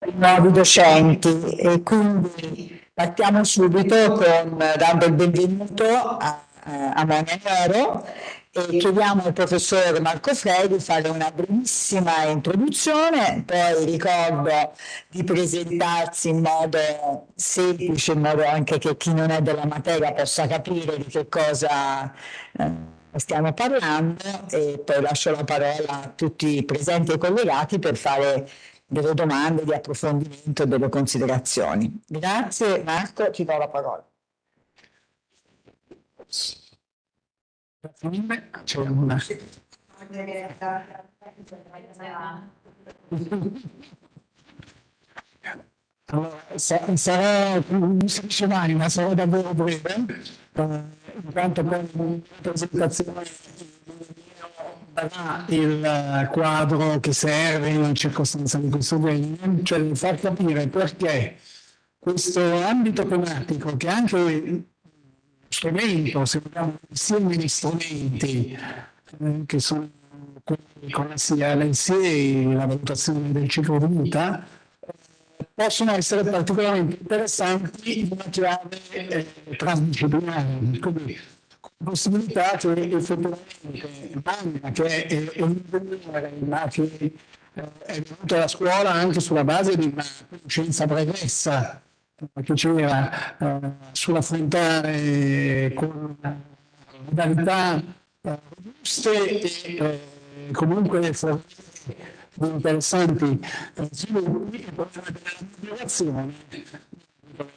i nuovi docenti e quindi partiamo subito dando il benvenuto a Monia Niero e chiediamo al professor Marco Frei di fare una brevissima introduzione, poi ricordo di presentarsi in modo semplice, in modo anche che chi non è della materia possa capire di che cosa stiamo parlando e poi lascio la parola a tutti i presenti e collegati per fare delle domande di approfondimento e delle considerazioni. Grazie Marco, ti do la parola. Grazie mille. C'è una. Allora, sarò, non si dice mai, ma sarò davvero breve, intanto con la presentazione darà il quadro che serve in una circostanza di questo genere, cioè di far capire perché questo ambito tematico, che è anche strumento, se vogliamo, insieme di strumenti che sono connessi all'NCA, la valutazione del ciclo di vita, possono essere particolarmente interessanti in una chiave transdisciplinare, quindi con possibilità che effettivamente Monia, che è un ingegnere, ma che è venuto alla scuola anche sulla base di una conoscenza pregressa che c'era sull'affrontare con modalità robuste e comunque di interessanti sviluppi il problema della migrazione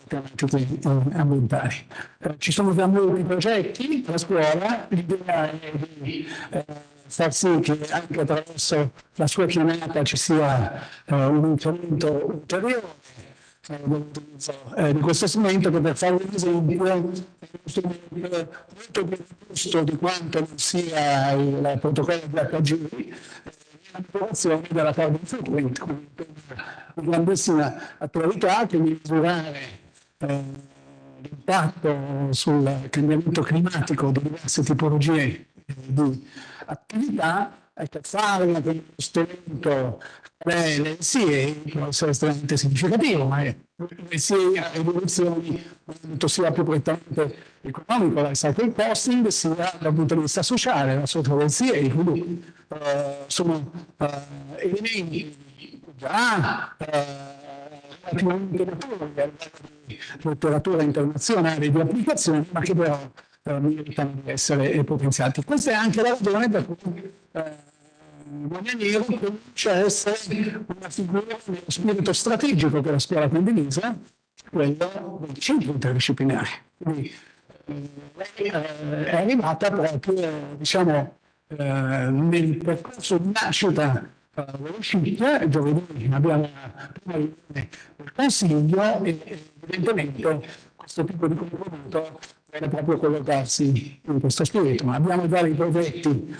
tematiche ambientali. Ci sono già molti progetti alla scuola, l'idea è di far sì che anche attraverso la sua chiamata ci sia un incremento ulteriore dell'utilizzo di questo strumento, che per fare un esempio è uno strumento molto più robusto di quanto non sia il protocollo di HG, l'approvazione della carbon footprint, quindi una grandissima attualità che misurare l'impatto sul cambiamento climatico di diverse tipologie di attività, e per farla con uno strumento l'NCA può essere estremamente significativo, ma l'NCA ha evoluzioni molto sia più prettamente economico, dal cycle costing, sia dal punto di vista sociale, la sotto l'NCA, quindi sono elementi già relativamente maturi a livello di letteratura internazionale di applicazioni, ma che però meritano di essere potenziati. Questa è anche la ragione per cui Monia Niero comincia a essere una figura nello spirito strategico che la scuola condivisa, quello del centro interdisciplinare. Quindi è arrivata proprio, diciamo, nel percorso di nascita dell'uscita. Giovedì abbiamo la prima riunione del Consiglio e evidentemente questo tipo di contributo deve proprio collocarsi in questo spirito. Ma abbiamo già dei progetti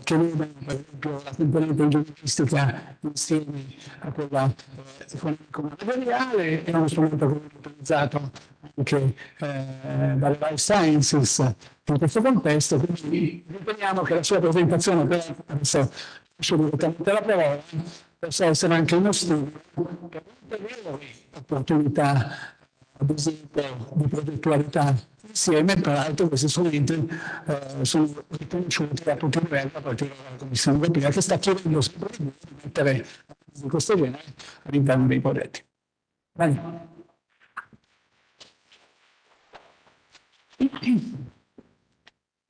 che vedono per esempio la componente ingegneristica insieme a quella economico-manageriale, è uno strumento che viene utilizzato anche dalle life sciences in questo contesto, quindi riteniamo che la sua presentazione, per adesso lascio direttamente la parola, possa essere anche uno studio per ulteriori opportunità, ad esempio, di progettualità insieme. Peraltro questi strumenti sono riconosciuti da tutti i livelli, a partire dalla Commissione europea, che sta chiedendo sempre di mettere di questo genere all'interno dei progetti. Vai.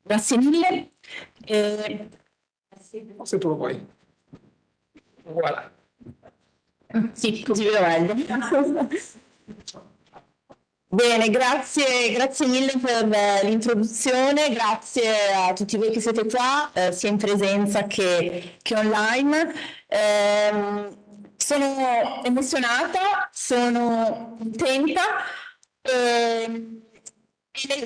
Grazie mille. Se tu lo vuoi. Voilà. Sì, così vedo meglio. Bene, grazie mille per l'introduzione, grazie a tutti voi che siete qua, sia in presenza che online. Sono emozionata, sono contenta e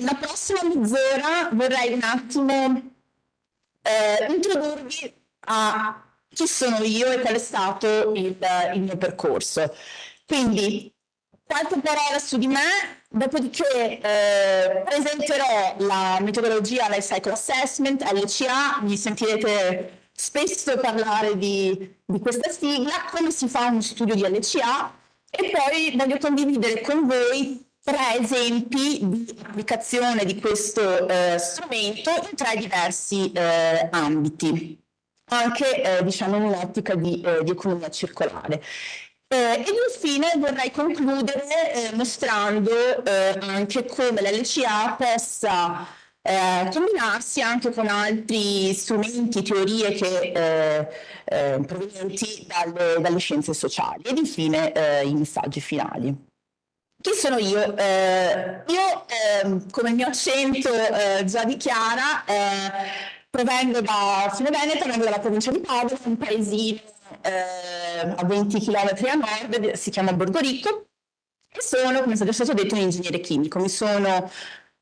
la prossima mezz'ora vorrei un attimo introdurvi a chi sono io e qual è stato il mio percorso. Quindi, qualche parola su di me, dopodiché presenterò la metodologia Life Cycle Assessment, LCA, mi sentirete spesso parlare di questa sigla, come si fa uno studio di LCA, e poi voglio condividere con voi 3 esempi di applicazione di questo strumento in 3 diversi ambiti, anche diciamo in un'ottica di economia circolare. Ed infine vorrei concludere mostrando anche come l'LCA possa combinarsi anche con altri strumenti, teorie provenienti dalle scienze sociali. Ed infine i messaggi finali. Chi sono io? Come il mio accento già dichiara, provengo da Fine Veneto, vengo dalla provincia di Padova, un paesino a 20 km a nord, si chiama Borgoricco, e sono, come è stato detto, un ingegnere chimico. Mi sono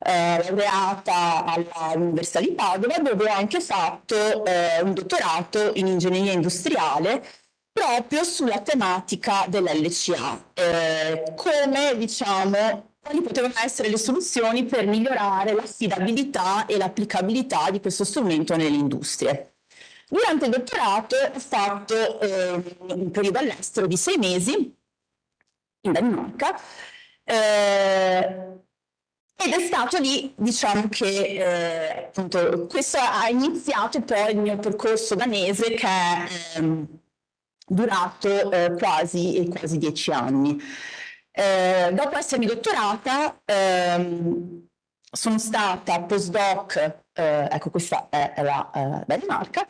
laureata all'Università di Padova, dove ho anche fatto un dottorato in ingegneria industriale proprio sulla tematica dell'LCA, come diciamo quali potevano essere le soluzioni per migliorare l'affidabilità e l'applicabilità di questo strumento nelle industrie. Durante il dottorato ho fatto un periodo all'estero di 6 mesi in Danimarca, ed è stato lì, diciamo che appunto questo ha iniziato poi il mio percorso danese, che è durato quasi 10 anni. Dopo essermi dottorata sono stata postdoc, ecco questa è la Danimarca,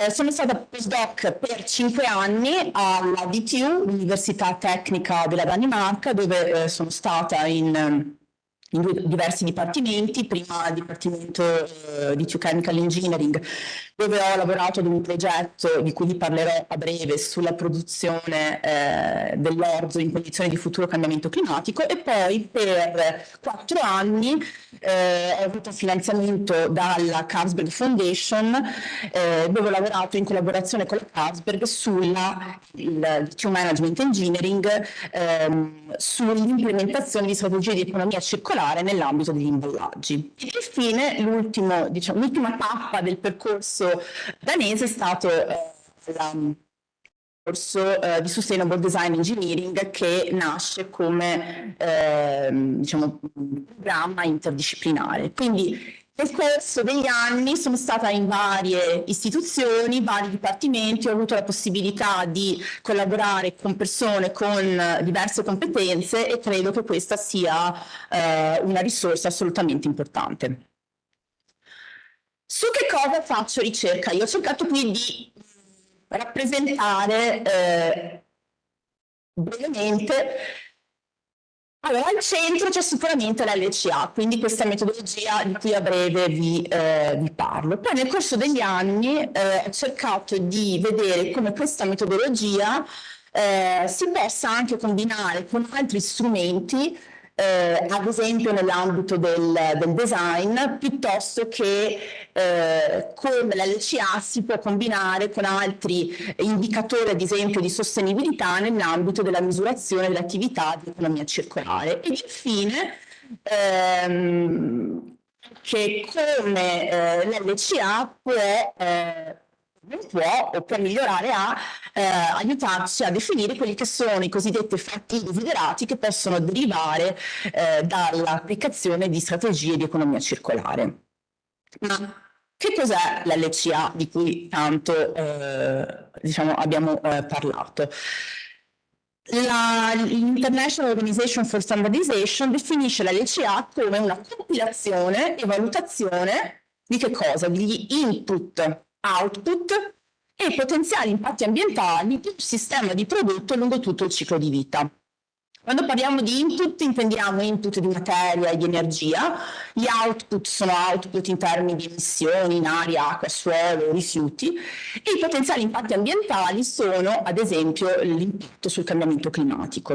sono stata postdoc per 5 anni alla DTU, l'Università Tecnica della Danimarca, dove sono stata in diversi dipartimenti, prima il dipartimento di Chemical Engineering, dove ho lavorato ad un progetto di cui vi parlerò a breve sulla produzione dell'orzo in condizioni di futuro cambiamento climatico, e poi per 4 anni ho avuto finanziamento dalla Carlsberg Foundation, dove ho lavorato in collaborazione con la Carlsberg sulla DTU Management Engineering, sull'implementazione di strategie di economia circolare nell'ambito degli imballaggi. E infine l'ultima tappa del percorso danese è stato il corso di Sustainable Design Engineering, che nasce come un programma interdisciplinare. Quindi nel corso degli anni sono stata in varie istituzioni, vari dipartimenti, ho avuto la possibilità di collaborare con persone con diverse competenze, e credo che questa sia una risorsa assolutamente importante. Su che cosa faccio ricerca? Io ho cercato qui di rappresentare brevemente. Allora, al centro c'è sicuramente l'LCA, quindi questa metodologia di cui a breve vi parlo. Poi nel corso degli anni ho cercato di vedere come questa metodologia si possa anche combinare con altri strumenti, ad esempio nell'ambito del design, piuttosto che come l'LCA si può combinare con altri indicatori, ad esempio di sostenibilità, nell'ambito della misurazione dell'attività di economia circolare. E infine che come l'LCA può o per migliorare aiutarci a definire quelli che sono i cosiddetti effetti desiderati che possono derivare dall'applicazione di strategie di economia circolare. Ma che cos'è l'LCA di cui tanto abbiamo parlato? L'International Organization for Standardization definisce l'LCA come una compilazione e valutazione di che cosa? Degli input, output e potenziali impatti ambientali di un sistema di prodotto lungo tutto il ciclo di vita. Quando parliamo di input intendiamo input di materia e di energia, gli output sono output in termini di emissioni in aria, acqua, suolo, rifiuti, e i potenziali impatti ambientali sono ad esempio l'impatto sul cambiamento climatico.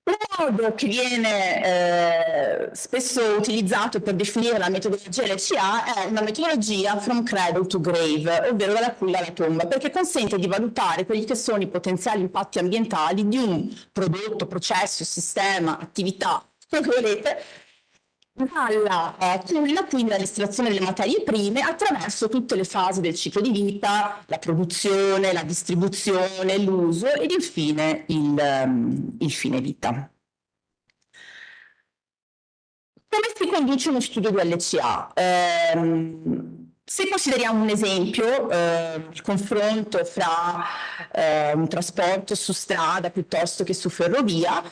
Un modo che viene spesso utilizzato per definire la metodologia LCA è una metodologia from cradle to grave, ovvero dalla culla alla tomba, perché consente di valutare quelli che sono i potenziali impatti ambientali di un prodotto, processo, sistema, attività, quello che volete, dalla culla, quindi dall'estrazione delle materie prime, attraverso tutte le fasi del ciclo di vita, la produzione, la distribuzione, l'uso ed infine il fine vita. Come si conduce uno studio di LCA? Se consideriamo un esempio, il confronto fra un trasporto su strada piuttosto che su ferrovia,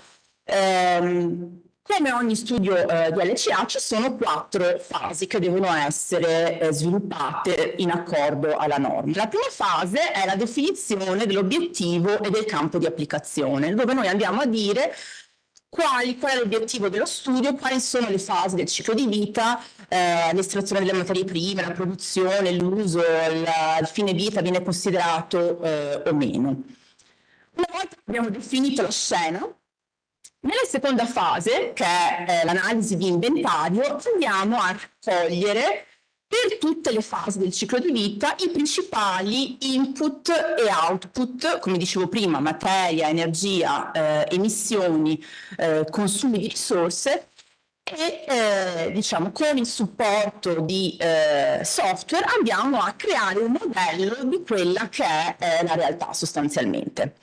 come ogni studio di LCA ci sono 4 fasi che devono essere sviluppate in accordo alla norma. La prima fase è la definizione dell'obiettivo e del campo di applicazione, dove noi andiamo a dire qual è l'obiettivo dello studio, quali sono le fasi del ciclo di vita, l'estrazione delle materie prime, la produzione, l'uso, il fine vita viene considerato o meno. Una volta che abbiamo definito la scena, nella seconda fase, che è l'analisi di inventario, andiamo a raccogliere per tutte le fasi del ciclo di vita i principali input e output, come dicevo prima, materia, energia, emissioni, consumi di risorse, e diciamo con il supporto di software andiamo a creare un modello di quella che è la realtà sostanzialmente.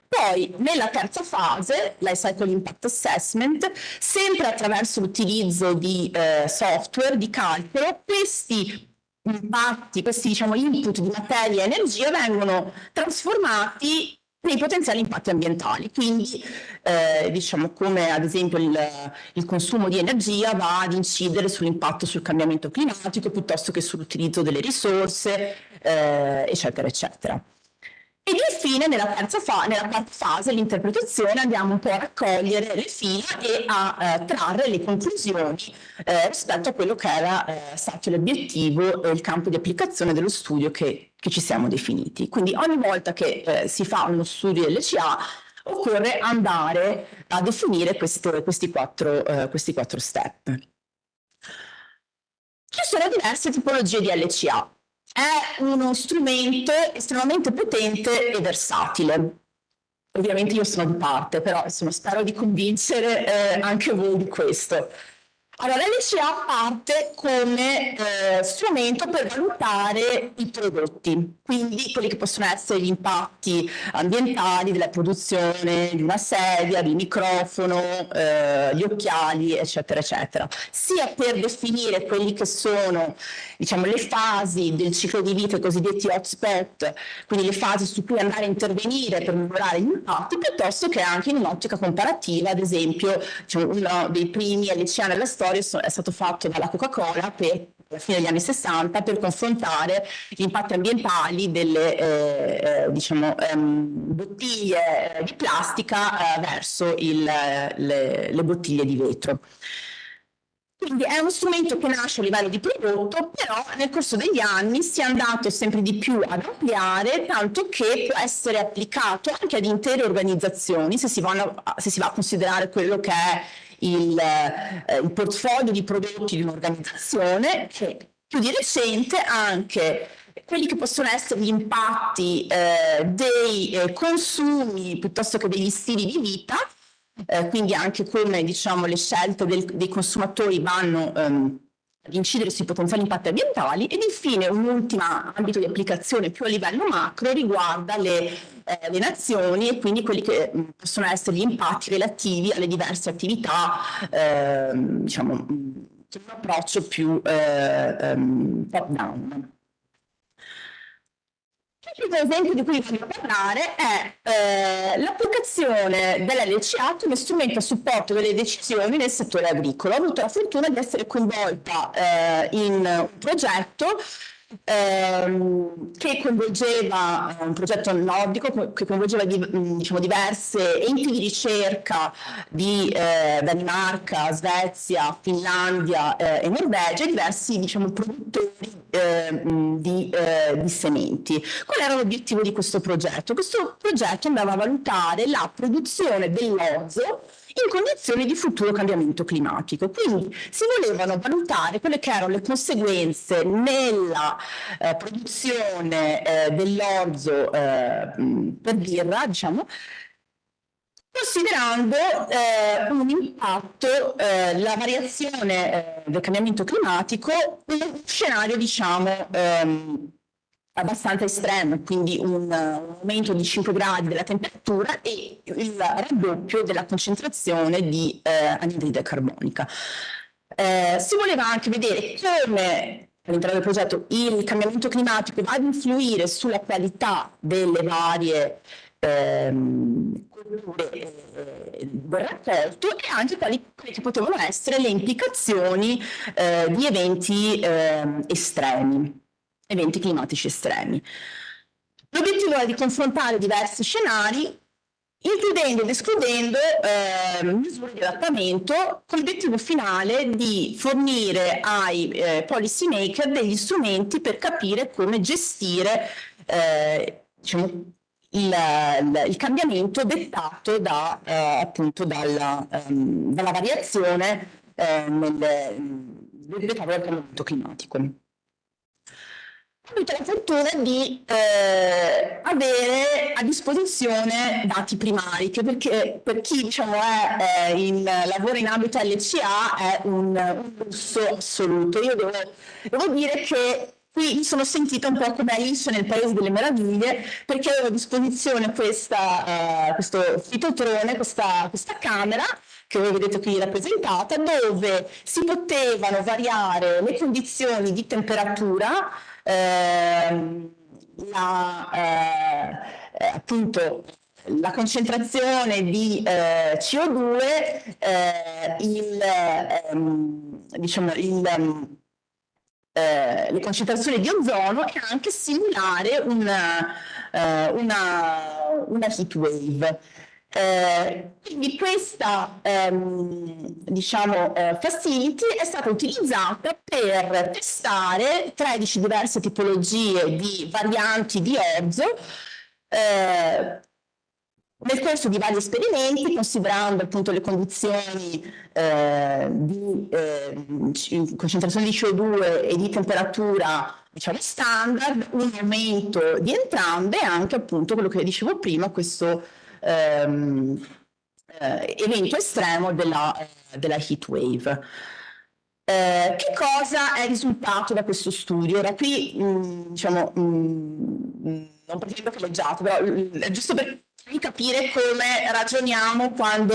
Poi nella terza fase, Life Cycle Impact Assessment, sempre attraverso l'utilizzo di software di calcolo, questi impatti, questi diciamo, input di materia e energia vengono trasformati nei potenziali impatti ambientali, quindi diciamo come ad esempio il consumo di energia va ad incidere sull'impatto sul cambiamento climatico piuttosto che sull'utilizzo delle risorse, eccetera, eccetera. Ed infine nella quarta fase, l'interpretazione, andiamo un po' a raccogliere le fila e a trarre le conclusioni rispetto a quello che era stato l'obiettivo e il campo di applicazione dello studio che ci siamo definiti. Quindi ogni volta che si fa uno studio LCA occorre andare a definire questi quattro step. Ci sono diverse tipologie di LCA. È uno strumento estremamente potente e versatile. Ovviamente io sono di parte, però insomma, spero di convincere anche voi di questo. Allora, l'LCA parte come strumento per valutare i prodotti, quindi quelli che possono essere gli impatti ambientali della produzione di una sedia, del microfono, gli occhiali, eccetera, eccetera, sia per definire quelli che sono diciamo, le fasi del ciclo di vita, i cosiddetti hotspot, quindi le fasi su cui andare a intervenire per migliorare gli impatti, piuttosto che anche in un'ottica comparativa, ad esempio diciamo, uno dei primi LCA nella storia è stato fatto dalla Coca-Cola alla fine degli anni 60 per confrontare gli impatti ambientali delle diciamo, bottiglie di plastica verso le bottiglie di vetro. Quindi è uno strumento che nasce a livello di prodotto, però nel corso degli anni si è andato sempre di più ad ampliare, tanto che può essere applicato anche ad intere organizzazioni, se si va a considerare quello che è il portfolio di prodotti di un'organizzazione, che più di recente anche quelli che possono essere gli impatti dei consumi piuttosto che degli stili di vita, quindi anche come diciamo, le scelte dei consumatori vanno ad incidere sui potenziali impatti ambientali, ed infine un ultimo ambito di applicazione più a livello macro riguarda le nazioni e quindi quelli che possono essere gli impatti relativi alle diverse attività, diciamo, con un approccio più top-down. Il primo esempio di cui voglio parlare è l'applicazione dell'LCA come strumento a supporto delle decisioni nel settore agricolo. Ho avuto la fortuna di essere coinvolta in un progetto che coinvolgeva un progetto nordico che coinvolgeva diciamo, diverse enti di ricerca di Danimarca, Svezia, Finlandia e Norvegia, diversi diciamo, produttori di sementi. Qual era l'obiettivo di questo progetto? Questo progetto andava a valutare la produzione dell'orzo in condizioni di futuro cambiamento climatico. Quindi si volevano valutare quelle che erano le conseguenze nella produzione dell'orzo per birra, diciamo, considerando un impatto, la variazione del cambiamento climatico, un scenario diciamo abbastanza estremo, quindi un aumento di 5 gradi della temperatura e il raddoppio della concentrazione di anidride carbonica. Si voleva anche vedere come all'interno del progetto il cambiamento climatico va ad influire sulla qualità delle varie culture del raccolto e anche quali che potevano essere le implicazioni di eventi estremi, eventi climatici estremi. L'obiettivo era di confrontare diversi scenari, includendo ed escludendo misure di adattamento, con l'obiettivo finale di fornire ai policy maker degli strumenti per capire come gestire diciamo, il cambiamento dettato appunto dalla variazione del cambiamento climatico. Ho avuto la fortuna di avere a disposizione dati primari, che perché per chi diciamo, lavora in ambito LCA è un lusso assoluto. Io devo dire che qui mi sono sentita un po' come Alice nel Paese delle Meraviglie, perché avevo a disposizione questo fitotrone, questa camera, che voi vedete qui rappresentata, dove si potevano variare le condizioni di temperatura, appunto la concentrazione di CO2, le concentrazioni di ozono e anche simulare una heat wave. Quindi questa facility è stata utilizzata per testare 13 diverse tipologie di varianti di orzo nel corso di vari esperimenti, considerando appunto le condizioni di concentrazione di CO2 e di temperatura diciamo standard, un aumento di entrambe e anche appunto quello che dicevo prima, questo evento estremo della heat wave. Che cosa è risultato da questo studio? Ora qui diciamo non pretendo che leggiate, però è giusto per capire come ragioniamo quando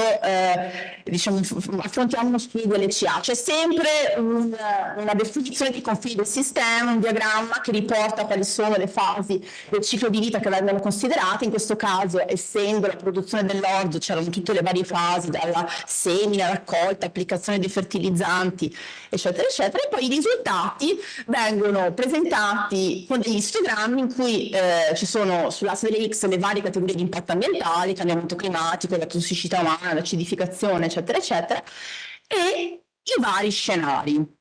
diciamo, affrontiamo uno studio LCA. C'è sempre una definizione di confine del sistema, un diagramma che riporta quali sono le fasi del ciclo di vita che vengono considerate. In questo caso, essendo la produzione dell'orzo, c'erano tutte le varie fasi, dalla semina, raccolta, applicazione dei fertilizzanti, eccetera, eccetera. E poi i risultati vengono presentati con degli istogrammi in cui ci sono sull'asse delle X le varie categorie di impatto ambientali, cambiamento climatico, la tossicità umana, l'acidificazione, eccetera, eccetera, e i vari scenari.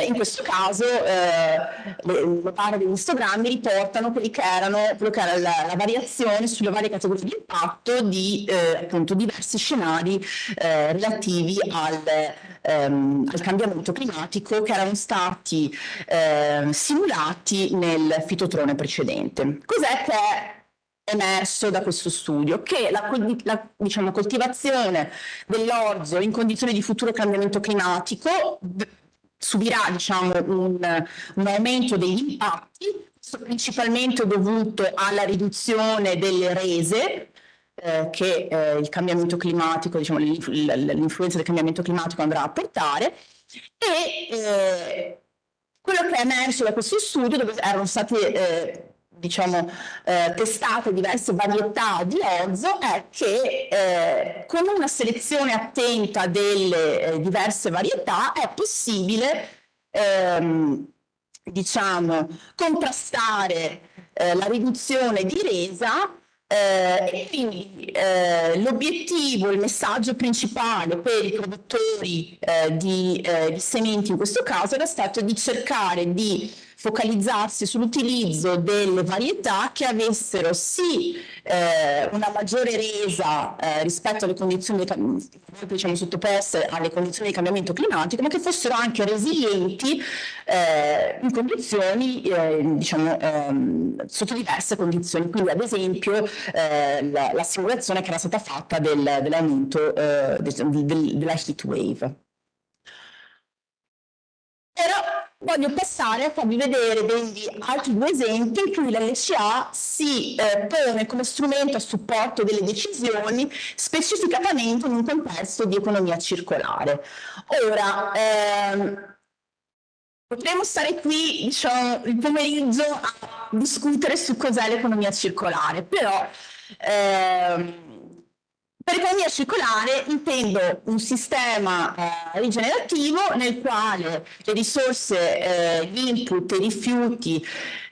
In questo caso le barre degli istogrammi riportano quello che era la variazione sulle varie categorie di impatto di appunto diversi scenari relativi al cambiamento climatico che erano stati simulati nel fitotrone precedente. Cos'è che è emerso da questo studio? Che la diciamo, coltivazione dell'orzo in condizioni di futuro cambiamento climatico subirà diciamo, un aumento degli impatti, principalmente dovuto alla riduzione delle rese che il cambiamento climatico, diciamo, l'influenza del cambiamento climatico andrà a portare, e quello che è emerso da questo studio, dove erano state diciamo, testate diverse varietà di orzo, è che con una selezione attenta delle diverse varietà è possibile diciamo, contrastare la riduzione di resa e quindi l'obiettivo, il messaggio principale per i produttori di sementi in questo caso era stato di cercare di focalizzarsi sull'utilizzo delle varietà che avessero sì una maggiore resa rispetto alle condizioni diciamo, sottoposte alle condizioni di cambiamento climatico, ma che fossero anche resilienti in condizioni, diciamo, sotto diverse condizioni. Quindi, ad esempio, la simulazione che era stata fatta dell'aumento della heat wave. Ora voglio passare a farvi vedere altri due esempi in cui l'LCA si pone come strumento a supporto delle decisioni specificatamente in un contesto di economia circolare. Ora, potremmo stare qui, diciamo, il pomeriggio a discutere su cos'è l'economia circolare, però per economia circolare intendo un sistema rigenerativo nel quale le risorse, gli input, i rifiuti,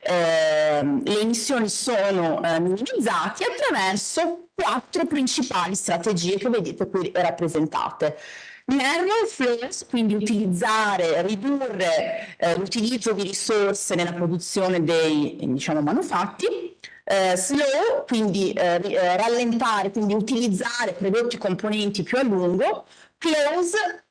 le emissioni sono minimizzati attraverso 4 principali strategie che vedete qui rappresentate. Narrow flows, quindi utilizzare, ridurre l'utilizzo di risorse nella produzione dei, diciamo, manufatti. Slow, quindi rallentare, quindi utilizzare prodotti componenti più a lungo. Close,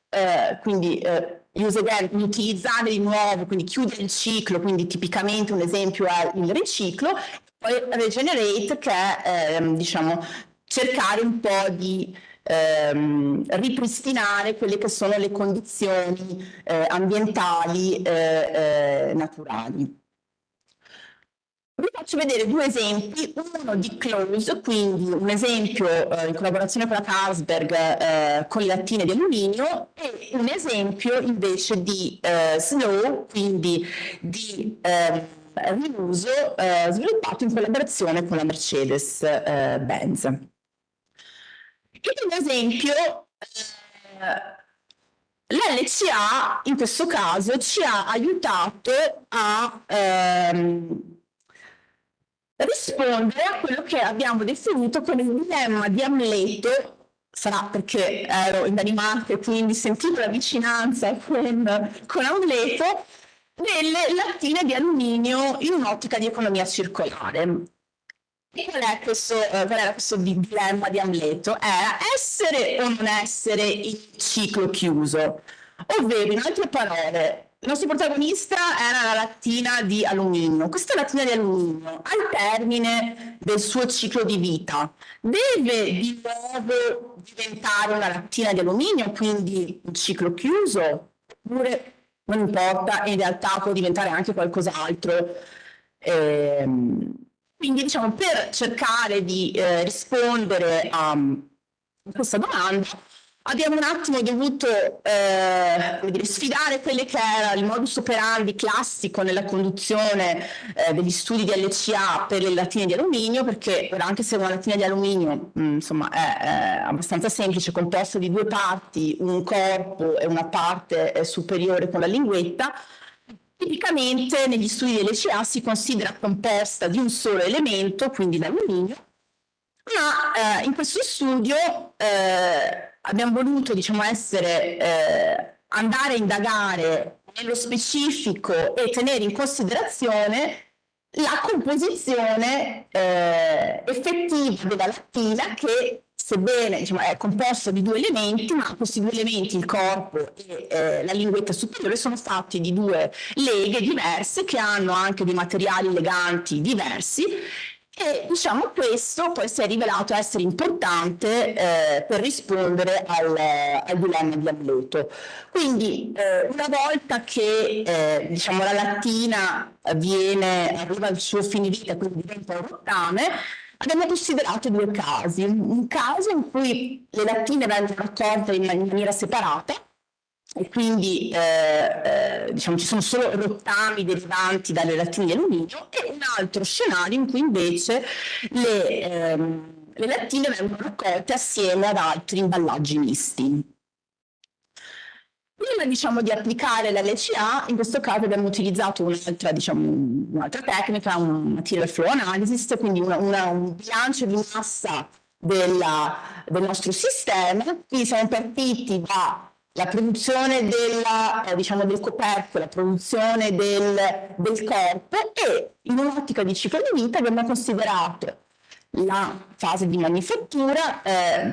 quindi use again, utilizzare di nuovo, quindi chiudere il ciclo, quindi tipicamente un esempio è il riciclo. Poi regenerate, che è diciamo, cercare un po' di ripristinare quelle che sono le condizioni ambientali naturali. Vi faccio vedere due esempi, uno di close, quindi un esempio in collaborazione con la Carlsberg con le lattine di alluminio, e un esempio invece di slow, quindi di riuso sviluppato in collaborazione con la Mercedes-Benz. In un esempio l'LCA in questo caso ci ha aiutato a rispondere a quello che abbiamo definito come il dilemma di Amleto. Sarà perché ero in Danimarca e quindi sentivo la vicinanza con Amleto, delle lattine di alluminio in un'ottica di economia circolare. Qual era questo dilemma di Amleto? Era essere o non essere il ciclo chiuso? Ovvero, in altre parole, il nostro protagonista era la lattina di alluminio. Questa lattina di alluminio, al termine del suo ciclo di vita, deve di nuovo diventare una lattina di alluminio, quindi un ciclo chiuso? Oppure non importa, in realtà può diventare anche qualcos'altro? Quindi, diciamo, per cercare di rispondere a questa domanda, abbiamo un attimo dovuto sfidare quelle che era il modus operandi classico nella conduzione degli studi di LCA per le lattine di alluminio, perché anche se una lattina di alluminio insomma, è abbastanza semplice, composta di due parti, un corpo e una parte superiore con la linguetta, tipicamente negli studi di LCA si considera composta di un solo elemento, quindi l'alluminio, ma in questo studio abbiamo voluto, diciamo, andare a indagare nello specifico e tenere in considerazione la composizione effettiva della lattina, che sebbene, diciamo, è composta di due elementi, ma questi due elementi, il corpo e la linguetta superiore, sono fatti di due leghe diverse che hanno anche dei materiali leganti diversi. E, diciamo, questo poi si è rivelato essere importante per rispondere al dilemma di Amleto. Quindi una volta che diciamo, la lattina arriva al suo fine vita, quindi diventa un rottame, abbiamo considerato due casi. Un caso in cui le lattine vengono raccolte in maniera separata, e quindi diciamo, ci sono solo rottami derivanti dalle lattine di alluminio, e un altro scenario in cui invece le lattine vengono raccolte assieme ad altri imballaggi misti. Prima, diciamo, di applicare la LCA, in questo caso abbiamo utilizzato un'altra tecnica, un material flow analysis, quindi un bilancio di massa del nostro sistema. Quindi siamo partiti da la produzione diciamo, del coperchio, la produzione del corpo, e in un'ottica di ciclo di vita abbiamo considerato la fase di manifattura,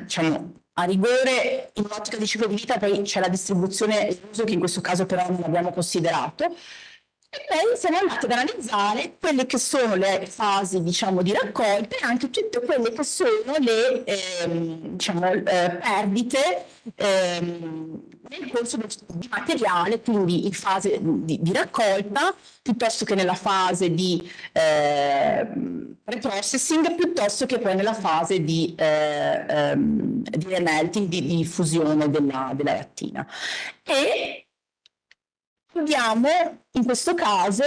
diciamo, a rigore in un'ottica di ciclo di vita, poi c'è la distribuzione e l'uso che in questo caso però non abbiamo considerato, e poi siamo andati ad analizzare quelle che sono le fasi, diciamo, di raccolta e anche tutte quelle che sono le diciamo, perdite nel corso di materiale, quindi in fase di raccolta, piuttosto che nella fase di pre-processing, piuttosto che poi nella fase di remelting, di fusione della lattina. E abbiamo in questo caso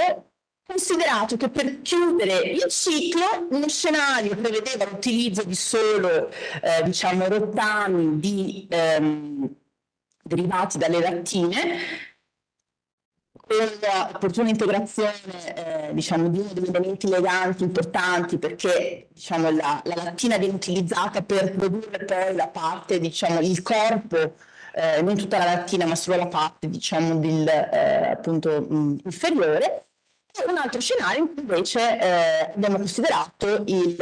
considerato che per chiudere il ciclo uno scenario prevedeva l'utilizzo di solo diciamo, rottami derivati dalle lattine, con l'opportuna integrazione diciamo, di uno degli elementi leganti importanti, perché diciamo, la lattina viene utilizzata per produrre poi la parte, diciamo, il corpo, non tutta la lattina ma solo la parte, diciamo, appunto, inferiore. E un altro scenario in cui invece abbiamo considerato il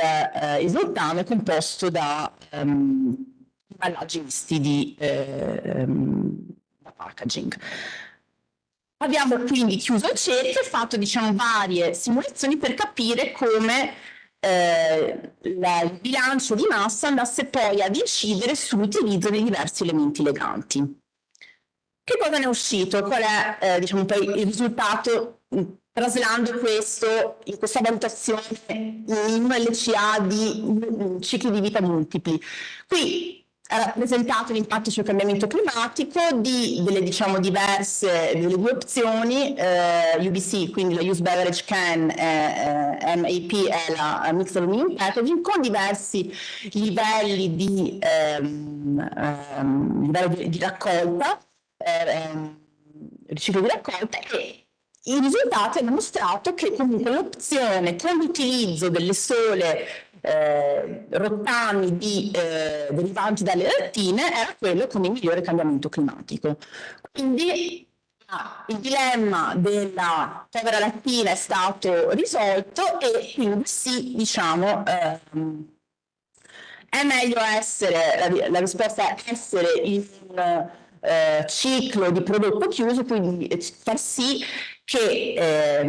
rottame composto da imballaggi misti da packaging. Abbiamo quindi chiuso il cerchio e fatto, diciamo, varie simulazioni per capire come il bilancio di massa andasse poi ad incidere sull'utilizzo dei diversi elementi leganti. Che cosa ne è uscito? Qual è diciamo, poi il risultato traslando questo in questa valutazione in un LCA di cicli di vita multipli? Qui è rappresentato l'impatto sul cambiamento climatico delle diciamo delle due opzioni, UBC, quindi la Use Beverage Can, MAP è la Mixed Aluminum Packaging, con diversi livelli di raccolta, riciclo di raccolta, e i risultati hanno mostrato che comunque l'opzione con l'utilizzo delle sole rottami derivanti dalle lattine era quello con il migliore cambiamento climatico. Quindi il dilemma della povera lattina è stato risolto, e quindi sì, diciamo, è meglio essere, la risposta è essere in un ciclo di prodotto chiuso, quindi far sì che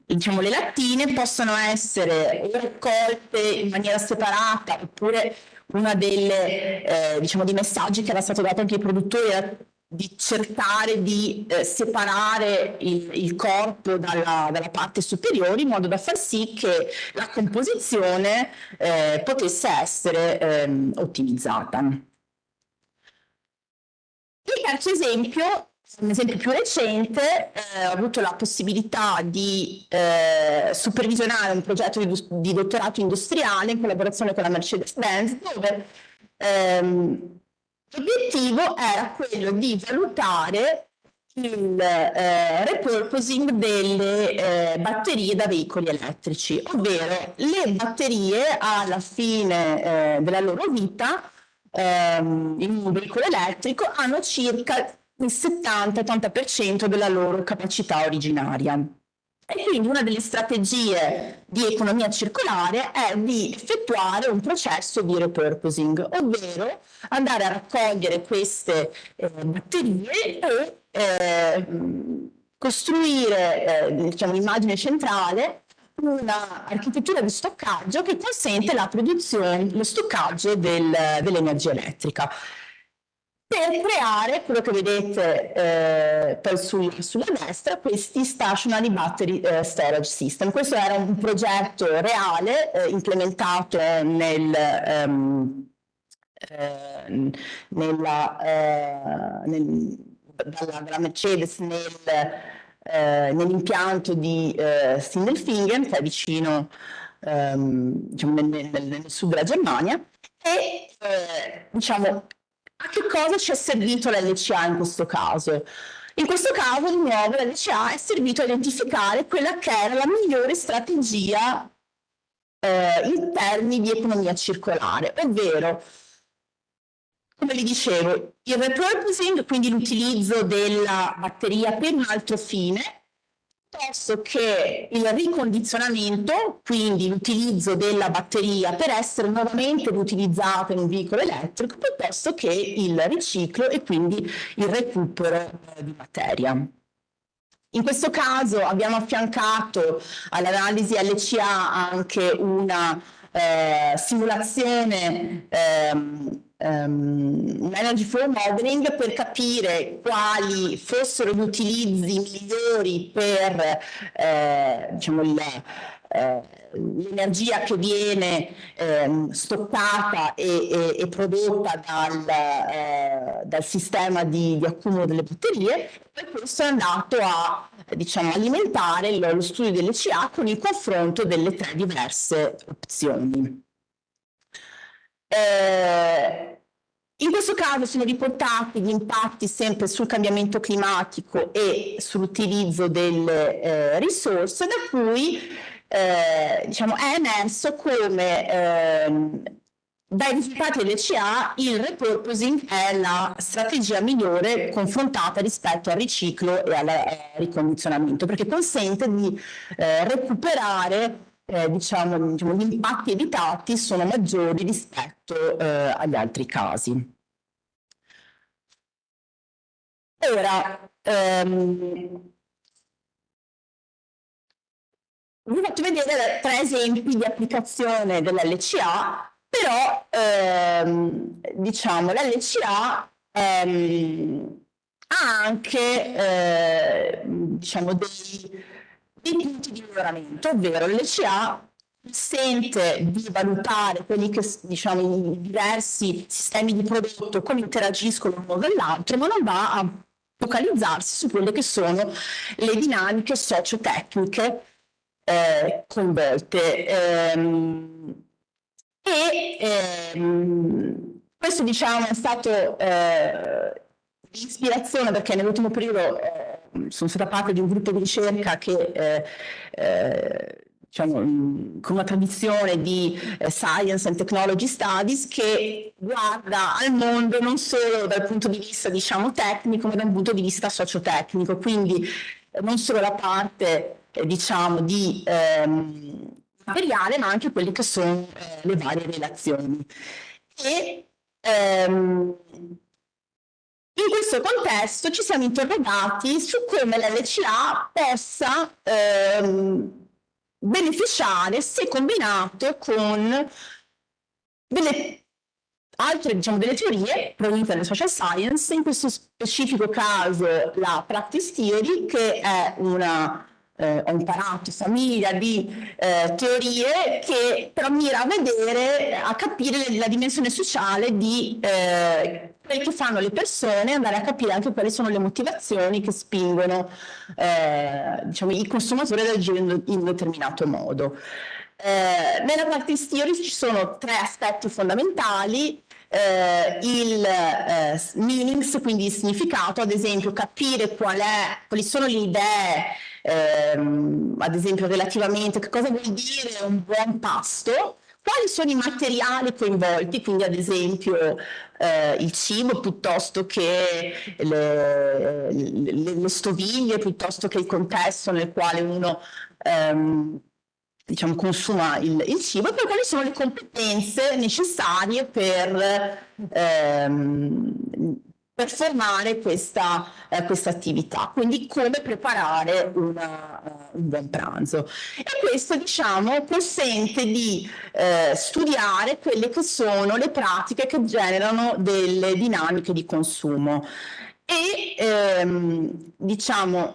diciamo, le lattine possano essere raccolte in maniera separata, oppure una delle diciamo, dei messaggi che era stato dato anche ai produttori era di cercare di separare il corpo dalla parte superiore, in modo da far sì che la composizione potesse essere ottimizzata. Il terzo esempio, un esempio più recente, ho avuto la possibilità di supervisionare un progetto di dottorato industriale in collaborazione con la Mercedes-Benz, dove l'obiettivo era quello di valutare il repurposing delle batterie da veicoli elettrici, ovvero le batterie alla fine della loro vita in un veicolo elettrico hanno circa il 70-80% della loro capacità originaria. E quindi una delle strategie di economia circolare è di effettuare un processo di repurposing, ovvero andare a raccogliere queste batterie e costruire diciamo, l'immagine centrale, un'architettura di stoccaggio che consente la produzione, lo stoccaggio dell'energia elettrica. Per creare quello che vedete poi sulla destra, questi Stationary Battery Storage System. Questo era un progetto reale implementato dalla Mercedes nell'impianto di Sindelfingen, che è vicino diciamo, nel sud della Germania, e diciamo, a che cosa ci è servito l'LCA in questo caso? In questo caso, di nuovo, l'LCA è servito a identificare quella che era la migliore strategia in termini di economia circolare, ovvero come vi dicevo, il repurposing, quindi l'utilizzo della batteria per un altro fine, piuttosto che il ricondizionamento, quindi l'utilizzo della batteria per essere nuovamente riutilizzata in un veicolo elettrico, piuttosto che il riciclo e quindi il recupero di materia. In questo caso abbiamo affiancato all'analisi LCA anche una simulazione, un energy flow modeling per capire quali fossero gli utilizzi migliori per diciamo l'energia che viene stoccata e prodotta dal sistema di accumulo delle batterie, e questo è andato a diciamo, alimentare lo studio dell'ECA con il confronto delle 3 diverse opzioni. In questo caso sono riportati gli impatti sempre sul cambiamento climatico e sull'utilizzo delle risorse, da cui diciamo, è emerso come dai risultati dell'ECA il repurposing è la strategia migliore confrontata rispetto al riciclo e al ricondizionamento, perché consente di recuperare diciamo, gli impatti evitati sono maggiori rispetto agli altri casi. Ora, vi ho fatto vedere 3 esempi di applicazione dell'LCA, però diciamo l'LCA ha anche diciamo dei punti di miglioramento, ovvero l'LCA consente di valutare quelli che diciamo i diversi sistemi di prodotto, come interagiscono l'uno con l'altro, ma non va a focalizzarsi su quelle che sono le dinamiche socio-tecniche coinvolte. Questo diciamo è stato di ispirazione perché nell'ultimo periodo sono stata parte di un gruppo di ricerca che diciamo, con una tradizione di Science and Technology Studies che guarda al mondo non solo dal punto di vista diciamo tecnico ma da un punto di vista sociotecnico, quindi non solo la parte diciamo di materiale ma anche quelle che sono le varie relazioni. E in questo contesto ci siamo interrogati su come l'LCA possa beneficiare se combinato con delle altre diciamo, delle teorie provenienti dalle social science, in questo specifico caso la practice theory, che è una ho imparato famiglia di teorie che però mira a vedere, a capire la dimensione sociale di quelli che fanno le persone, andare a capire anche quali sono le motivazioni che spingono diciamo, i consumatori ad agire in un determinato modo. Nella practice theory ci sono 3 aspetti fondamentali. Il meanings, quindi il significato, ad esempio capire quali sono le idee, ad esempio relativamente che cosa vuol dire un buon pasto, quali sono i materiali coinvolti, quindi ad esempio il cibo piuttosto che le stoviglie, piuttosto che il contesto nel quale uno diciamo, consuma il cibo, e poi quali sono le competenze necessarie per formare questa attività, quindi come preparare un buon pranzo. E questo diciamo consente di studiare quelle che sono le pratiche che generano delle dinamiche di consumo e diciamo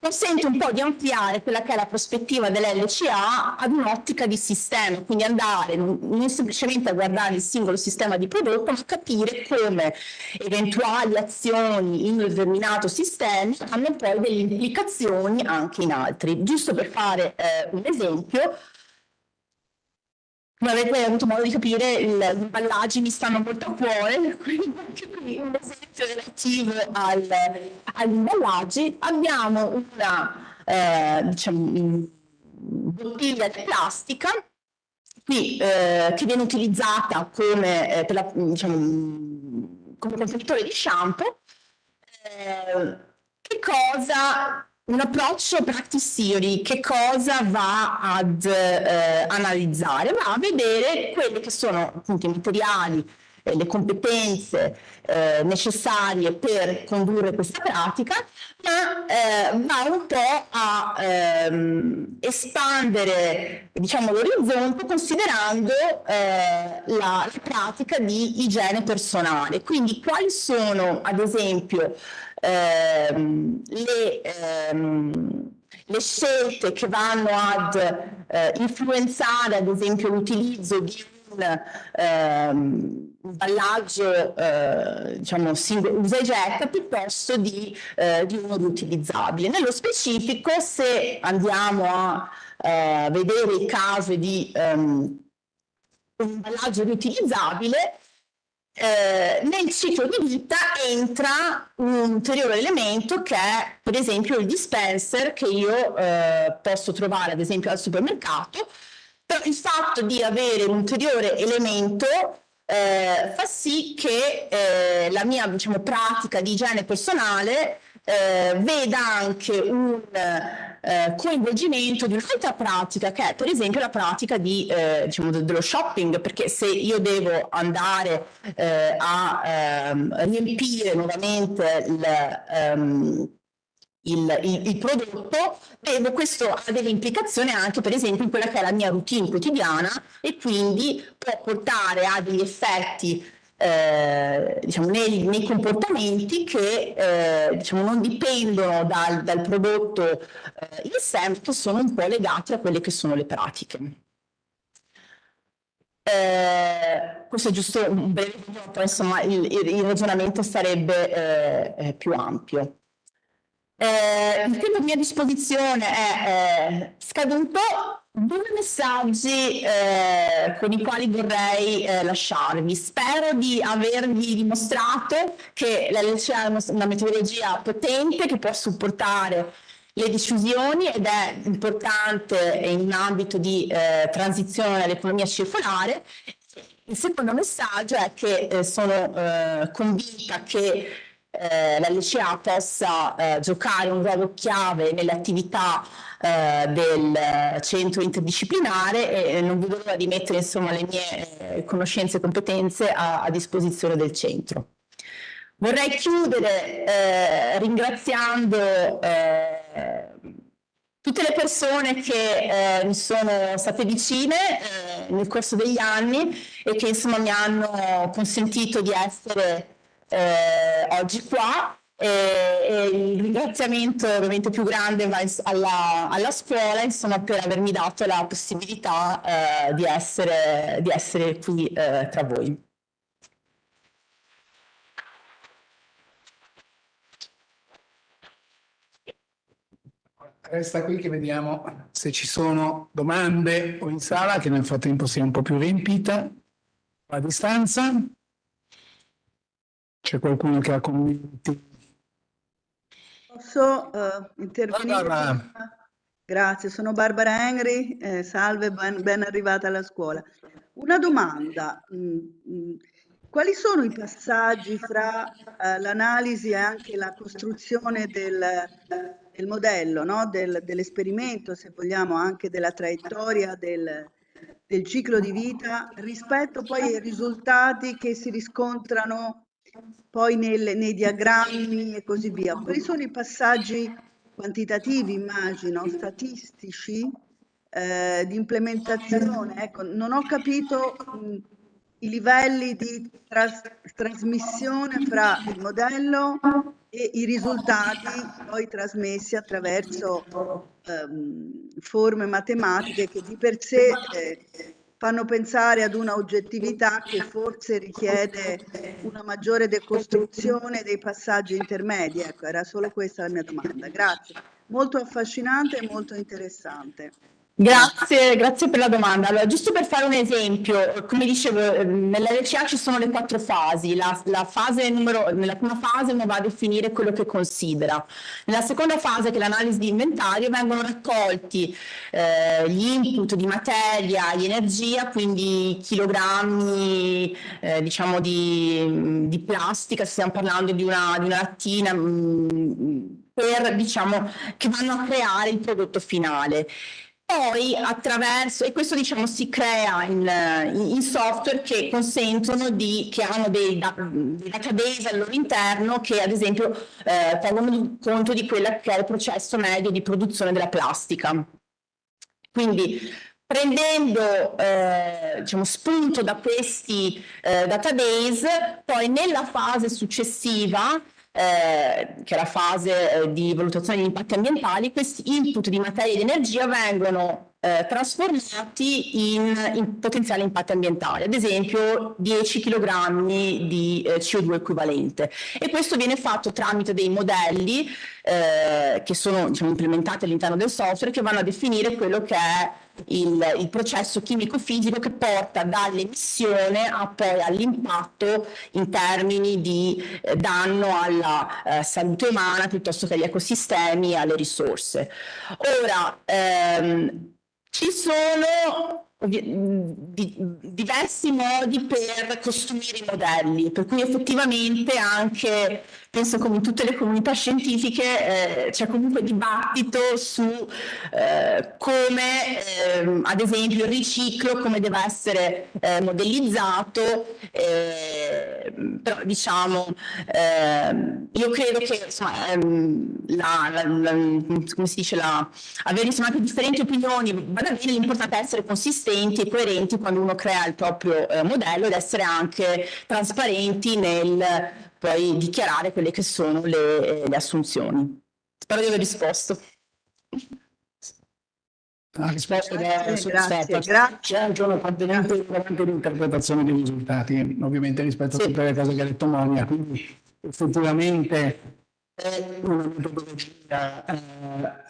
consente un po' di ampliare quella che è la prospettiva dell'LCA ad un'ottica di sistema, quindi andare non semplicemente a guardare il singolo sistema di prodotto, ma capire come eventuali azioni in un determinato sistema hanno poi delle implicazioni anche in altri. Giusto per fare un esempio, come avete avuto modo di capire, gli imballaggi mi stanno molto a cuore, quindi anche qui un esempio relativo agli imballaggi. Abbiamo una diciamo, bottiglia di plastica qui che viene utilizzata come, diciamo, come contenitore di shampoo. Che cosa, un approccio practice theory, che cosa va ad analizzare? Va a vedere quelli che sono appunto i materiali, le competenze necessarie per condurre questa pratica, ma va un po' a espandere, diciamo, l'orizzonte considerando la pratica di igiene personale. Quindi quali sono, ad esempio, le scelte che vanno ad influenzare, ad esempio, l'utilizzo di un imballaggio diciamo usa e getta piuttosto di uno riutilizzabile. Nello specifico, se andiamo a vedere il caso di un imballaggio riutilizzabile, nel ciclo di vita entra un ulteriore elemento che è per esempio il dispenser, che io posso trovare ad esempio al supermercato. Però il fatto di avere un ulteriore elemento fa sì che la mia, diciamo, pratica di igiene personale veda anche un coinvolgimento di un'altra pratica, che è per esempio la pratica di, diciamo, dello shopping, perché se io devo andare a riempire nuovamente il prodotto, questo ha delle implicazioni anche per esempio in quella che è la mia routine quotidiana, e quindi può portare a degli effetti diciamo, nei comportamenti che diciamo, non dipendono dal prodotto in sé, ma che sono un po' legati a quelle che sono le pratiche. Questo è giusto un breve video, poi insomma il ragionamento sarebbe più ampio. Il tempo a mia disposizione è scaduto. Due messaggi con i quali vorrei lasciarvi. Spero di avervi dimostrato che la LCA è una metodologia potente che può supportare le decisioni ed è importante in un ambito di transizione all'economia circolare. Il secondo messaggio è che sono convinta che la LCA possa giocare un ruolo chiave nelle attività del centro interdisciplinare, e non vedo l'ora di mettere insomma le mie conoscenze e competenze a disposizione del centro. Vorrei chiudere ringraziando tutte le persone che mi sono state vicine nel corso degli anni e che insomma mi hanno consentito di essere oggi qua. E il ringraziamento ovviamente più grande va alla scuola, insomma, per avermi dato la possibilità di essere qui tra voi. Resta qui che vediamo se ci sono domande o in sala, che nel frattempo sia un po' più riempita. A distanza c'è qualcuno che ha commenti? Posso intervenire? Barbara. Grazie, sono Barbara Henry, salve, ben arrivata alla scuola. Una domanda, quali sono i passaggi fra l'analisi e anche la costruzione del modello, no? Dell'esperimento, se vogliamo, anche della traiettoria del ciclo di vita, rispetto poi ai risultati che si riscontrano poi nei diagrammi e così via? Quali sono i passaggi quantitativi, immagino, statistici, di implementazione? Ecco, non ho capito i livelli di trasmissione fra il modello e i risultati poi trasmessi attraverso forme matematiche che di per sé fanno pensare ad una oggettività che forse richiede una maggiore decostruzione dei passaggi intermedi. Ecco, era solo questa la mia domanda. Grazie. Molto affascinante e molto interessante. Grazie per la domanda. Allora, giusto per fare un esempio, come dicevo, nell'LCA ci sono le 4 fasi. Nella prima fase uno va a definire quello che considera. Nella seconda fase, che è l'analisi di inventario, vengono raccolti gli input di materia, di energia, quindi chilogrammi diciamo di plastica, se stiamo parlando di una lattina, diciamo, che vanno a creare il prodotto finale. Poi attraverso, e questo diciamo si crea in software che consentono che hanno dei database al loro interno che ad esempio tengono conto di quello che è il processo medio di produzione della plastica. Quindi prendendo diciamo, spunto da questi database, poi nella fase successiva che è la fase di valutazione degli impatti ambientali, questi input di materia e di energia vengono trasformati in potenziali impatti ambientali, ad esempio 10 kg di CO2 equivalente, e questo viene fatto tramite dei modelli che sono diciamo, implementati all'interno del software, che vanno a definire quello che è il processo chimico-fisico che porta dall'emissione poi all'impatto in termini di danno alla salute umana piuttosto che agli ecosistemi e alle risorse. Ora, ci sono diversi modi per costruire i modelli, per cui effettivamente anche, penso come in tutte le comunità scientifiche, c'è comunque dibattito su come, ad esempio, il riciclo, come deve essere modellizzato, però diciamo, io credo che insomma, come si dice, avere insomma, anche differenti opinioni vada bene, l'importante è essere consistenti e coerenti quando uno crea il proprio modello ed essere anche trasparenti nel poi dichiarare quelle che sono le assunzioni. Spero di aver risposto. La risposta è soddisfatta. Grazie. C'è anche una componente di interpretazione dei risultati, ovviamente rispetto a tutte le cose che ha detto Monia, quindi effettivamente è una metodologia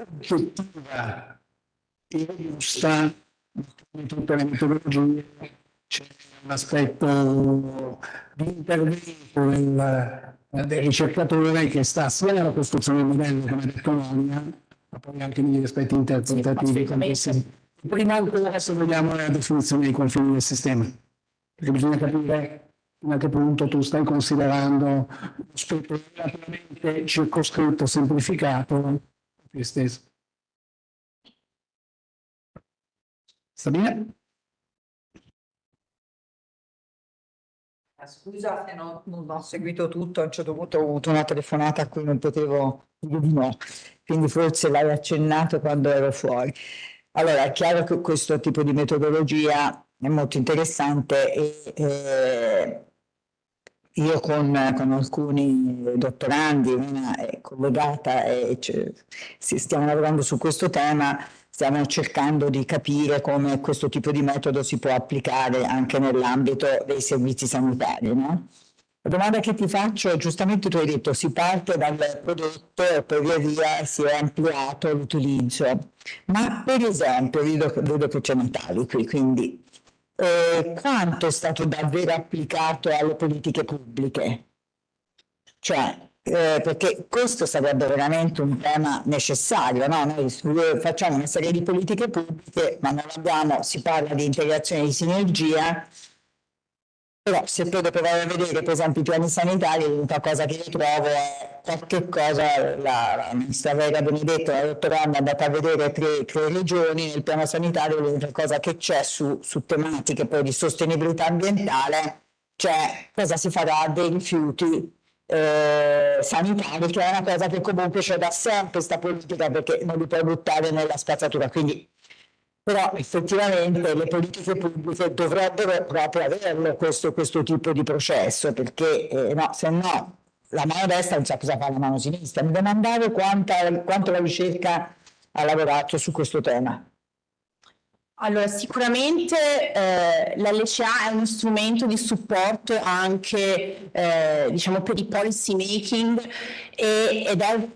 oggettiva e robusta, come tutte le metodologie c'è un aspetto di intervento del ricercatore che sta sia nella costruzione del modello, come ha detto Monia, ma poi anche negli aspetti interpretativi complessi. Prima ancora, se vogliamo, la definizione dei confini del sistema, perché bisogna capire fino a che punto tu stai considerando un aspetto relativamente circoscritto, semplificato, più esteso. Sta bene? Scusa se non ho seguito tutto, a un certo punto ho avuto una telefonata a cui non potevo dire di no, quindi forse l'hai accennato quando ero fuori. Allora, è chiaro che questo tipo di metodologia è molto interessante e io con alcuni dottorandi, una è collegata e stiamo lavorando su questo tema, stiamo cercando di capire come questo tipo di metodo si può applicare anche nell'ambito dei servizi sanitari, no? La domanda che ti faccio, giustamente tu hai detto, si parte dal prodotto e poi via via si è ampliato l'utilizzo, ma per esempio, vedo che c'è Natali qui, quindi quanto è stato davvero applicato alle politiche pubbliche? Cioè, perché questo sarebbe veramente un tema necessario, no? Noi facciamo una serie di politiche pubbliche, ma non abbiamo, si parla di integrazione di sinergia, però se poi dopo vai a vedere, per esempio, i piani sanitari, l'unica cosa che io trovo è qualche cosa, la ministra Vera Benedetto, la dottora Anna, è andata a vedere tre regioni, nel piano sanitario l'unica cosa che c'è su tematiche poi di sostenibilità ambientale, cioè cosa si farà dei rifiuti sanitari, che è una cosa che comunque c'è da sempre questa politica, perché non li puoi buttare nella spazzatura, quindi però effettivamente le politiche pubbliche dovrebbero proprio averlo questo tipo di processo, perché no, se no la mano destra non sa cosa fa la mano sinistra. Mi domandavo quanto la ricerca ha lavorato su questo tema. Allora, sicuramente l'LCA è uno strumento di supporto anche diciamo, per il policy making ed è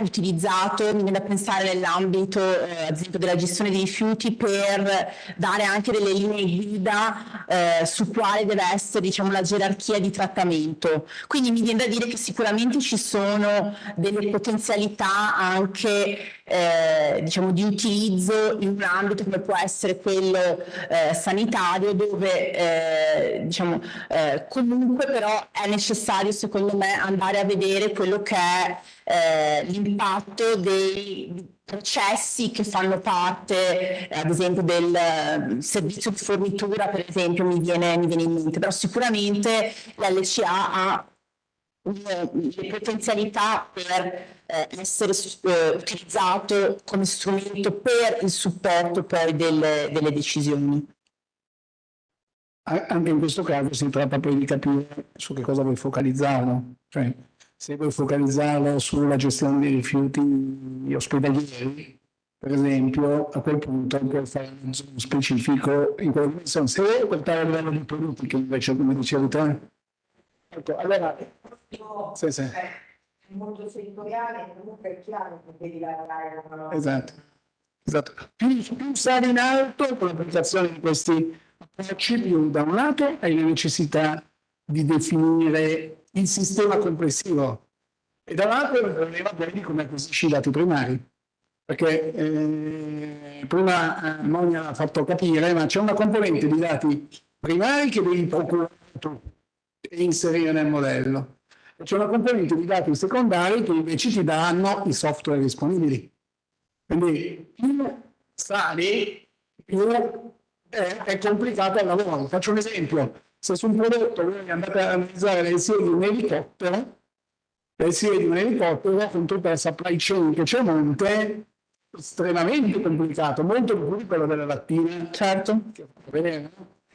utilizzato, mi viene da pensare, nell'ambito ad esempio della gestione dei rifiuti, per dare anche delle linee guida su quale deve essere, diciamo, la gerarchia di trattamento. Quindi mi viene da dire che sicuramente ci sono delle potenzialità anche diciamo di utilizzo in un ambito come può essere quello sanitario, dove diciamo comunque però è necessario, secondo me, andare a vedere quello che è l'impatto dei processi che fanno parte, ad esempio, del servizio di fornitura, per esempio, mi viene in mente, però sicuramente l'LCA ha le potenzialità per essere utilizzato come strumento per il supporto poi delle decisioni. Anche in questo caso si tratta poi di capire su che cosa vuoi focalizzarlo, cioè se vuoi focalizzarlo sulla gestione dei rifiuti ospedalieri, per esempio, a quel punto puoi fare un zoom specifico in quella dimensione. Se vuoi portare a livello di prodotti, che invece, come dicevi te, ecco, allora, sì. Il mondo settoriale comunque è chiaro che devi lavorare con... Esatto. Più sali in alto con l'applicazione di questi approcci, più da un lato hai la necessità di definire il sistema complessivo e dall'altro il problema di come acquisisci i dati primari. Perché prima Monia l'ha fatto capire, ma c'è una componente di dati primari che devi procurare tu e inserire nel modello. E c'è una componente di dati secondari che invece ti danno i software disponibili. Quindi più sali, più è complicato il lavoro. Faccio un esempio. Se su un prodotto voi andate a analizzare le serie di un elicottero, con tutta la supply chain che c'è a monte, estremamente complicato, molto più di quello della lattina. Certo. E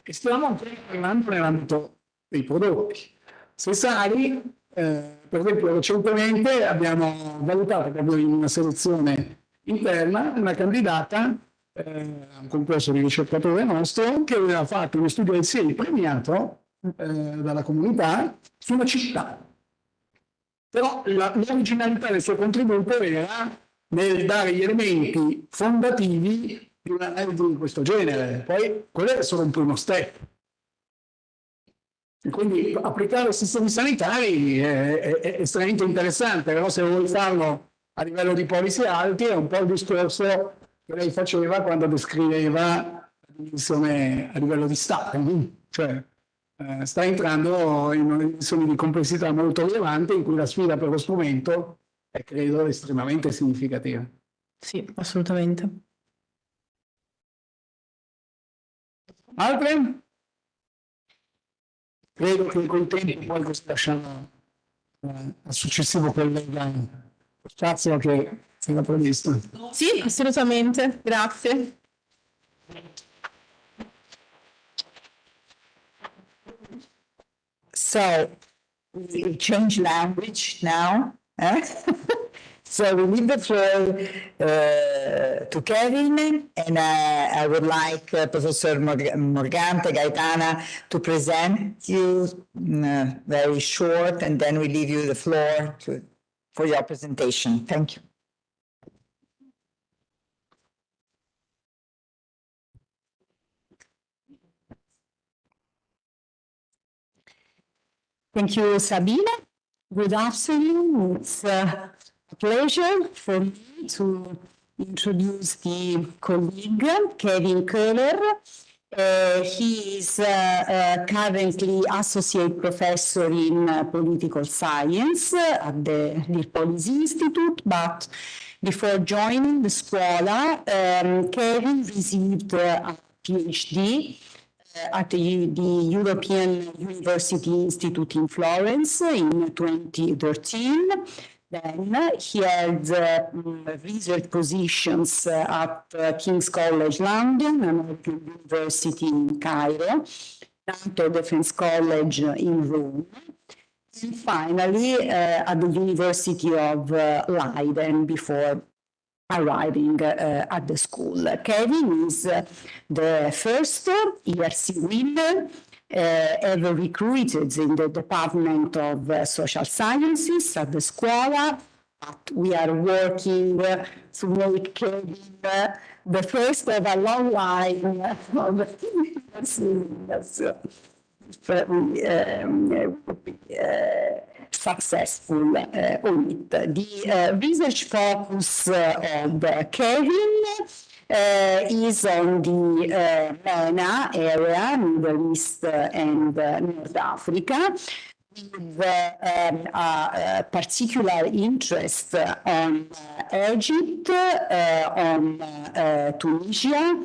stiamo ancora parlando nell'ambito dei prodotti. Se sali, per esempio recentemente abbiamo valutato proprio in una selezione interna una candidata, un concorso di ricercatore nostro, che aveva fatto uno studio del SEI premiato dalla comunità su una città. Però l'originalità del suo contributo era nel dare gli elementi fondativi di un'analisi di questo genere. Poi quello è solo un primo step. E quindi applicare i sistemi sanitari è estremamente interessante, però se vuoi farlo a livello di policy alti è un po' il discorso che lei faceva quando descriveva la dimensione a livello di Stato. Cioè, sta entrando in una dimensione di complessità molto rilevante in cui la sfida per lo strumento è, credo, estremamente significativa. Sì, assolutamente. Altre? Credo che col tempo poi questo lasciamo al successivo collega lo spazio che era previsto. Sì, assolutamente, grazie. So we change language now. So we leave the floor to Kevin, and I would like Professor Morgante Gaetana to present you very short, and then we leave you the floor for your presentation. Thank you. Thank you, Sabine. Good afternoon. It's a pleasure for me to introduce the colleague, Kevin Koehler. He is currently Associate Professor in Political Science at the Policy Institute, but before joining the Scuola, Kevin received a PhD at the European University Institute in Florence in 2013. Then he held research positions at King's College London, American University in Cairo, NATO Defense College in Rome, and finally at the University of Leiden before arriving at the school. Kevin is the first ERC winner ever recruited in the Department of Social Sciences at the Scuola, but we are working to make Kevin the first of a long line of successful on it. The research focus of Kevin is on the MENA area, Middle East and North Africa, with a particular interest on Egypt, on Tunisia,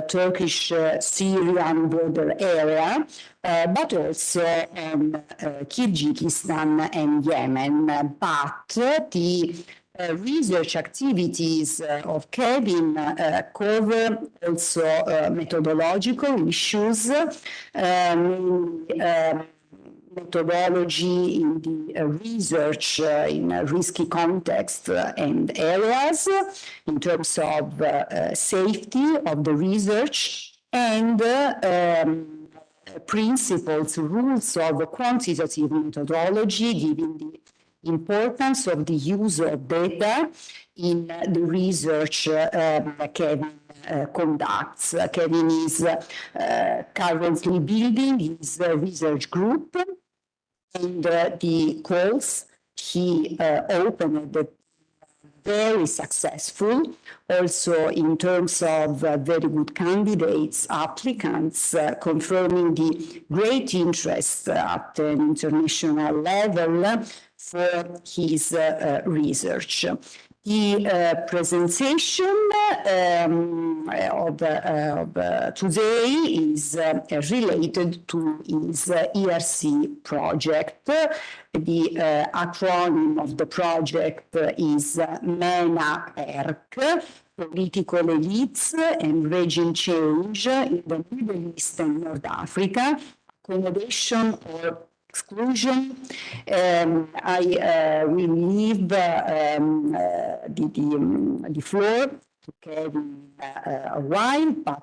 Turkish-Syrian border area, but also on Kyrgyzstan and Yemen. But the research activities of Kevin cover also methodological issues, methodology in the research in risky context and areas in terms of safety of the research and principles, rules of quantitative methodology, given the importance of the use of data in the research Kevin conducts. Kevin is currently building his research group, and the calls he opened very successful, also in terms of very good candidates, applicants, confirming the great interest at an international level for his research. The presentation of today is related to his ERC project. The acronym of the project is MENA-ERC, Political Elites and Regime Change in the Middle East and North Africa, Accommodation or Exclusion. I will leave the floor to Kevin a while, but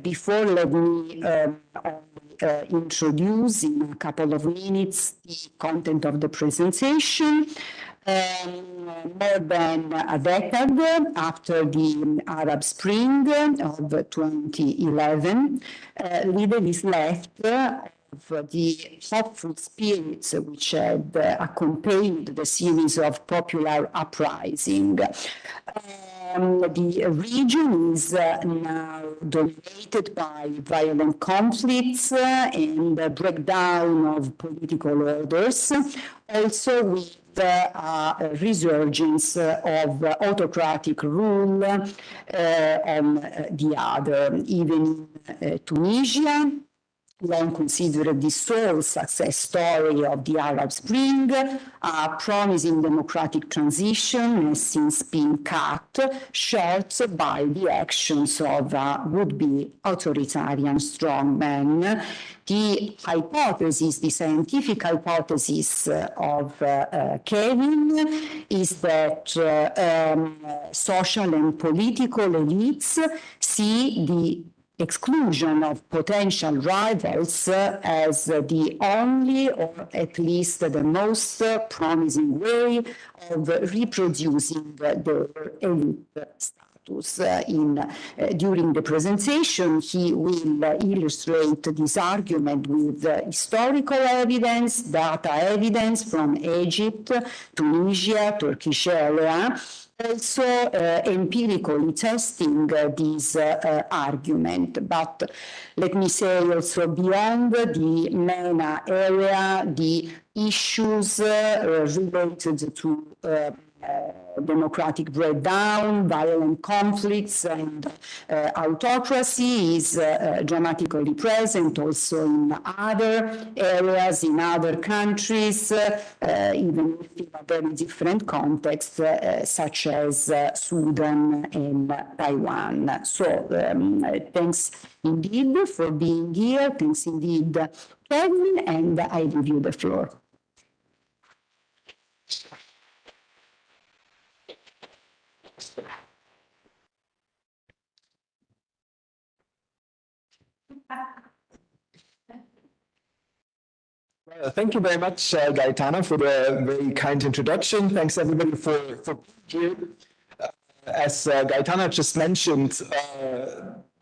before, let me introduce in a couple of minutes the content of the presentation. More than a decade after the Arab Spring of 2011, little is left of the hopeful spirits which had accompanied the series of popular uprisings. The region is now dominated by violent conflicts and the breakdown of political orders, also with a resurgence of autocratic rule on the other. Even in Tunisia, long considered the sole success story of the Arab Spring, a promising democratic transition has since been cut short by the actions of would-be authoritarian strongmen. The hypothesis, the scientific hypothesis of Kevin is that social and political elites see the exclusion of potential rivals as the only, or at least the most promising way of reproducing their elite status. During the presentation, he will illustrate this argument with historical evidence, data evidence from Egypt, Tunisia, Turkish area, also empirically testing this argument. But let me say also beyond the MENA area, the issues related to democratic breakdown, violent conflicts, and autocracy is dramatically present also in other areas, in other countries, even in a very different context, such as Sudan and Taiwan. So thanks indeed for being here. Thanks indeed, Kevin, and I give you the floor. Well, thank you very much, Gaetana, for the very kind introduction. Thanks everybody for being here. As Gaetana just mentioned,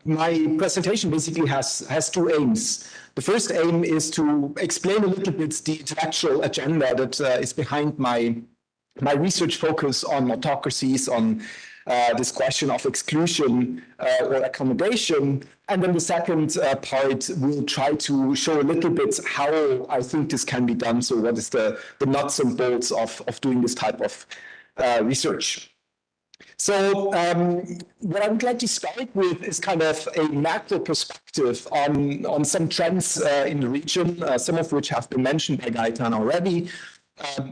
my presentation basically has two aims. The first aim is to explain a little bit the intellectual agenda that is behind my research focus on autocracies, on this question of exclusion or accommodation. And then the second part will try to show a little bit how I think this can be done. So what is the nuts and bolts of doing this type of research. So what I would like to start with is kind of a macro perspective on some trends in the region, some of which have been mentioned by Gaetana already.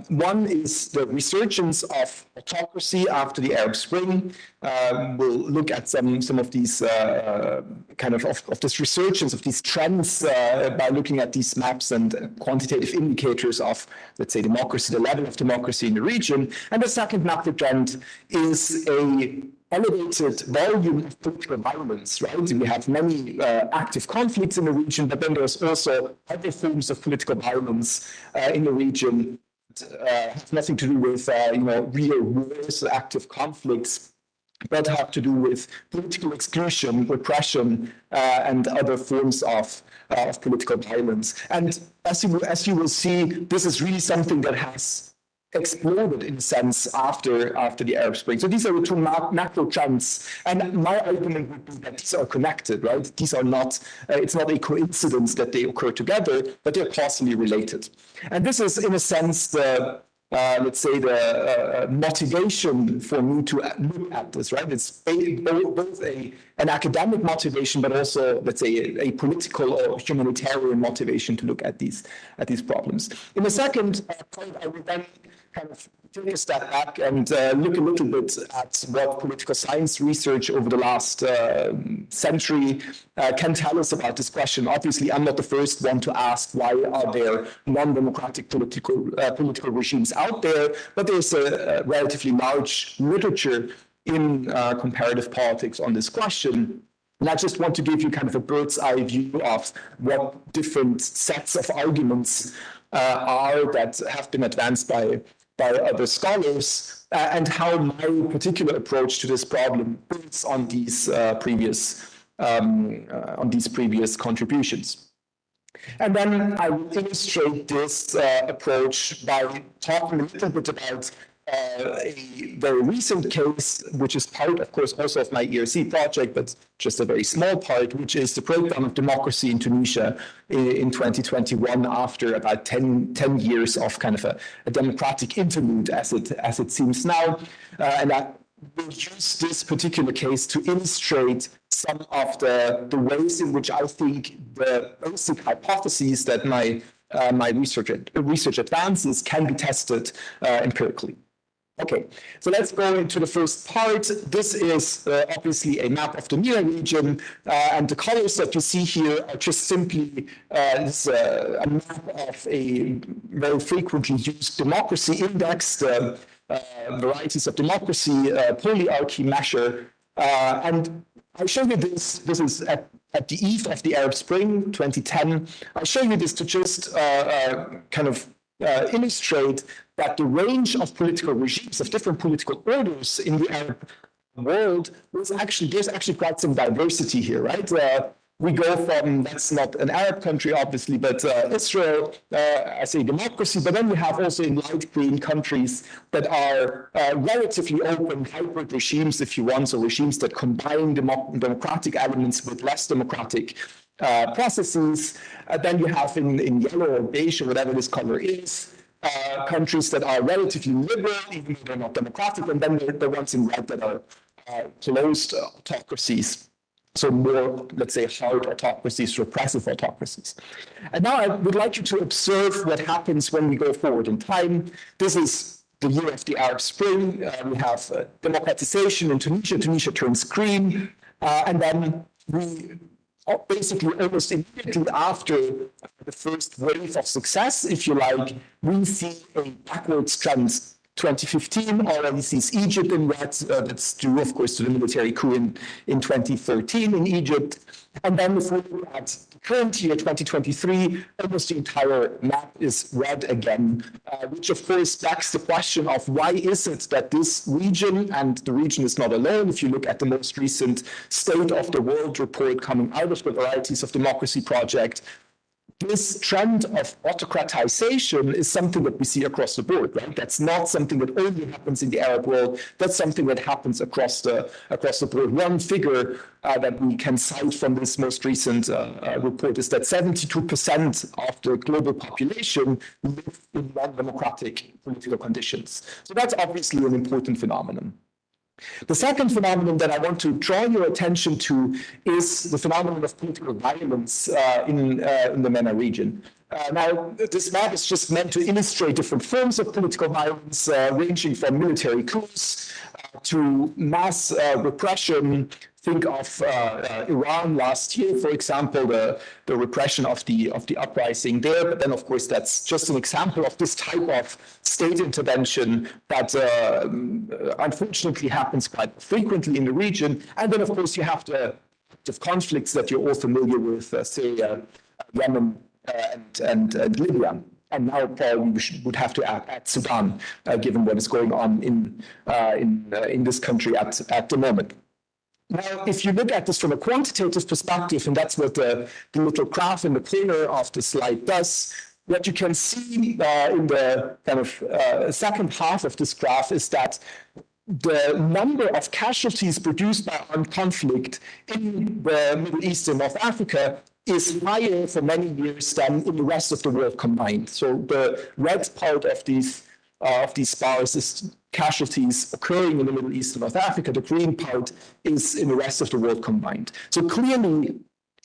One is the resurgence of autocracy after the Arab Spring. We'll look at some of these kind of this resurgence of these trends by looking at these maps and quantitative indicators of, let's say, democracy, the level of democracy in the region. And the second macro trend is a elevated volume of political violence, right? We have many active conflicts in the region, but then there's also other forms of political violence in the region. Have nothing to do with real wars, active conflicts, but have to do with political exclusion, repression, and other forms of political violence. And as you will see, this is really something that has exploded in a sense after the Arab Spring. So these are the two macro trends, and my argument would be that these are connected, right? These are not, it's not a coincidence that they occur together, but they're causally related. And this is, in a sense, the let's say the motivation for me to look at this, right? It's both an academic motivation, but also, let's say, a political or humanitarian motivation to look at these problems. In the second point, I will then kind of take a step back and look a little bit at what political science research over the last century can tell us about this question. Obviously, I'm not the first one to ask why are there non-democratic political regimes out there, but there's a relatively large literature in comparative politics on this question. And I just want to give you kind of a bird's eye view of what different sets of arguments are that have been advanced by other scholars, and how my particular approach to this problem builds on these previous contributions. And then I will illustrate this approach by talking a little bit about a very recent case, which is part, of course, also of my ERC project, but just a very small part, which is the breakdown of democracy in Tunisia in 2021, after about 10 years of kind of a democratic interlude, as it seems now. And I will use this particular case to illustrate some of the ways in which I think the basic hypotheses that my research advances can be tested empirically. Okay, so let's go into the first part. This is obviously a map of the MENA region, and the colors that you see here are just simply a map of a very frequently used democracy index, the varieties of democracy polyarchy measure. And I show you this is at the eve of the Arab Spring, 2010. I show you this to just kind of illustrate that the range of political regimes, of different political orders in the Arab world, there's actually quite some diversity here, right? We go from, that's not an Arab country, obviously, but Israel as a democracy, but then we have also in light green countries that are relatively open hybrid regimes, if you want, so regimes that combine democratic elements with less democratic processes. Then you have in yellow or beige or whatever this color is, countries that are relatively liberal, even though they're not democratic, and then the ones in red that are closed autocracies. So more, let's say, hard autocracies, repressive autocracies. And now I would like you to observe what happens when we go forward in time. This is the year of the Arab Spring. We have democratization in Tunisia. Tunisia turns green. And then we basically almost immediately after the first wave of success, if you like, we see a backwards trend 2015 already sees Egypt in red. That's due, of course, to the military coup in 2013 in Egypt. And then if we look at the current year, 2023, almost the entire map is red again, which of course begs the question of why is it that this region, and the region is not alone, if you look at the most recent State of the World report coming out of the Varieties of Democracy Project, this trend of autocratization is something that we see across the board, right? That's not something that only happens in the Arab world. That's something that happens across the board. One figure that we can cite from this most recent report is that 72% of the global population live in non-democratic political conditions. So that's obviously an important phenomenon. The second phenomenon that I want to draw your attention to is the phenomenon of political violence in the MENA region. Now, this map is just meant to illustrate different forms of political violence, ranging from military coups to mass repression. Think of Iran last year, for example, the repression of the uprising there. But then, of course, that's just an example of this type of state intervention that unfortunately happens quite frequently in the region. And then, of course, you have the active conflicts that you're all familiar with, Syria, Yemen, and Libya. And now probably we would have to add Sudan, given what is going on in this country at the moment. Now, if you look at this from a quantitative perspective, and that's what the little graph in the corner of the slide does, what you can see in the kind of second half of this graph is that the number of casualties produced by armed conflict in the Middle East and North Africa is higher for many years than in the rest of the world combined. So the red part of these bars is casualties occurring in the Middle East and North Africa. The green part is in the rest of the world combined. So clearly,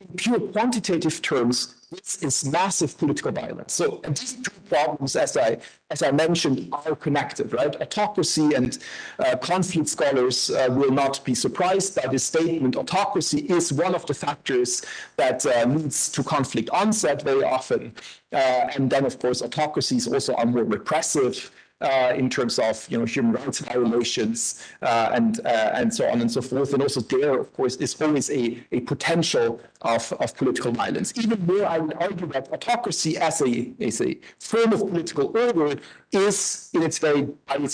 in pure quantitative terms, this is massive political violence. So, and these two problems, as I mentioned, are connected, right? Autocracy and conflict scholars will not be surprised by this statement. Autocracy is one of the factors that leads to conflict onset very often. And then, of course, autocracies also are more repressive in terms of human rights violations and so on and so forth. And also there, of course, is always a potential of political violence. Even more, I would argue that autocracy as a form of political order is, by its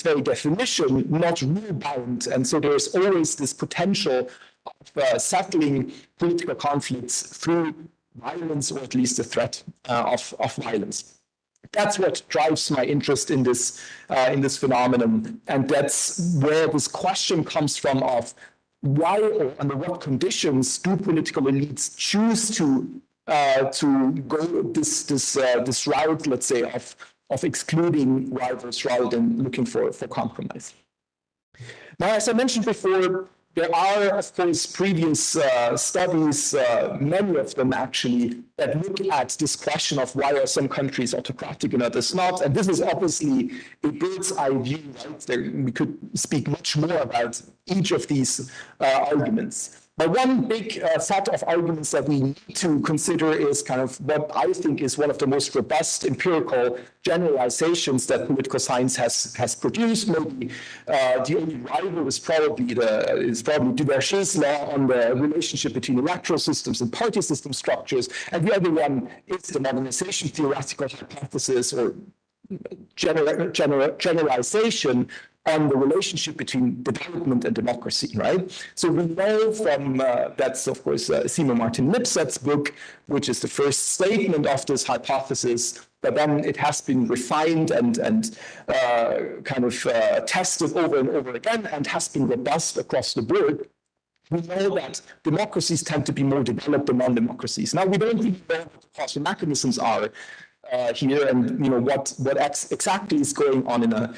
very definition, not rule-bound. And so there is always this potential of settling political conflicts through violence, or at least the threat of violence. That's what drives my interest in this phenomenon, and that's where this question comes from: of why or under what conditions do political elites choose to go this route, let's say, of excluding rivals rather than looking for compromise. Now, as I mentioned before, there are, of course, previous studies, many of them actually, that look at this question of why are some countries autocratic and others not. And this is obviously a bird's eye view, right? We could speak much more about each of these arguments. But one big set of arguments that we need to consider is kind of what I think is one of the most robust empirical generalizations that political science has produced. Maybe the only rival is probably Duverger's law on the relationship between electoral systems and party system structures, and the other one is the modernization theoretical hypothesis or generalization on the relationship between development and democracy, right? So we know from, that's of course Simon Martin Lipset's book, which is the first statement of this hypothesis, but then it has been refined and tested over and over again and has been robust across the board. We know that democracies tend to be more developed than non-democracies. Now, we don't really know what the causal mechanisms are here, and what exactly is going on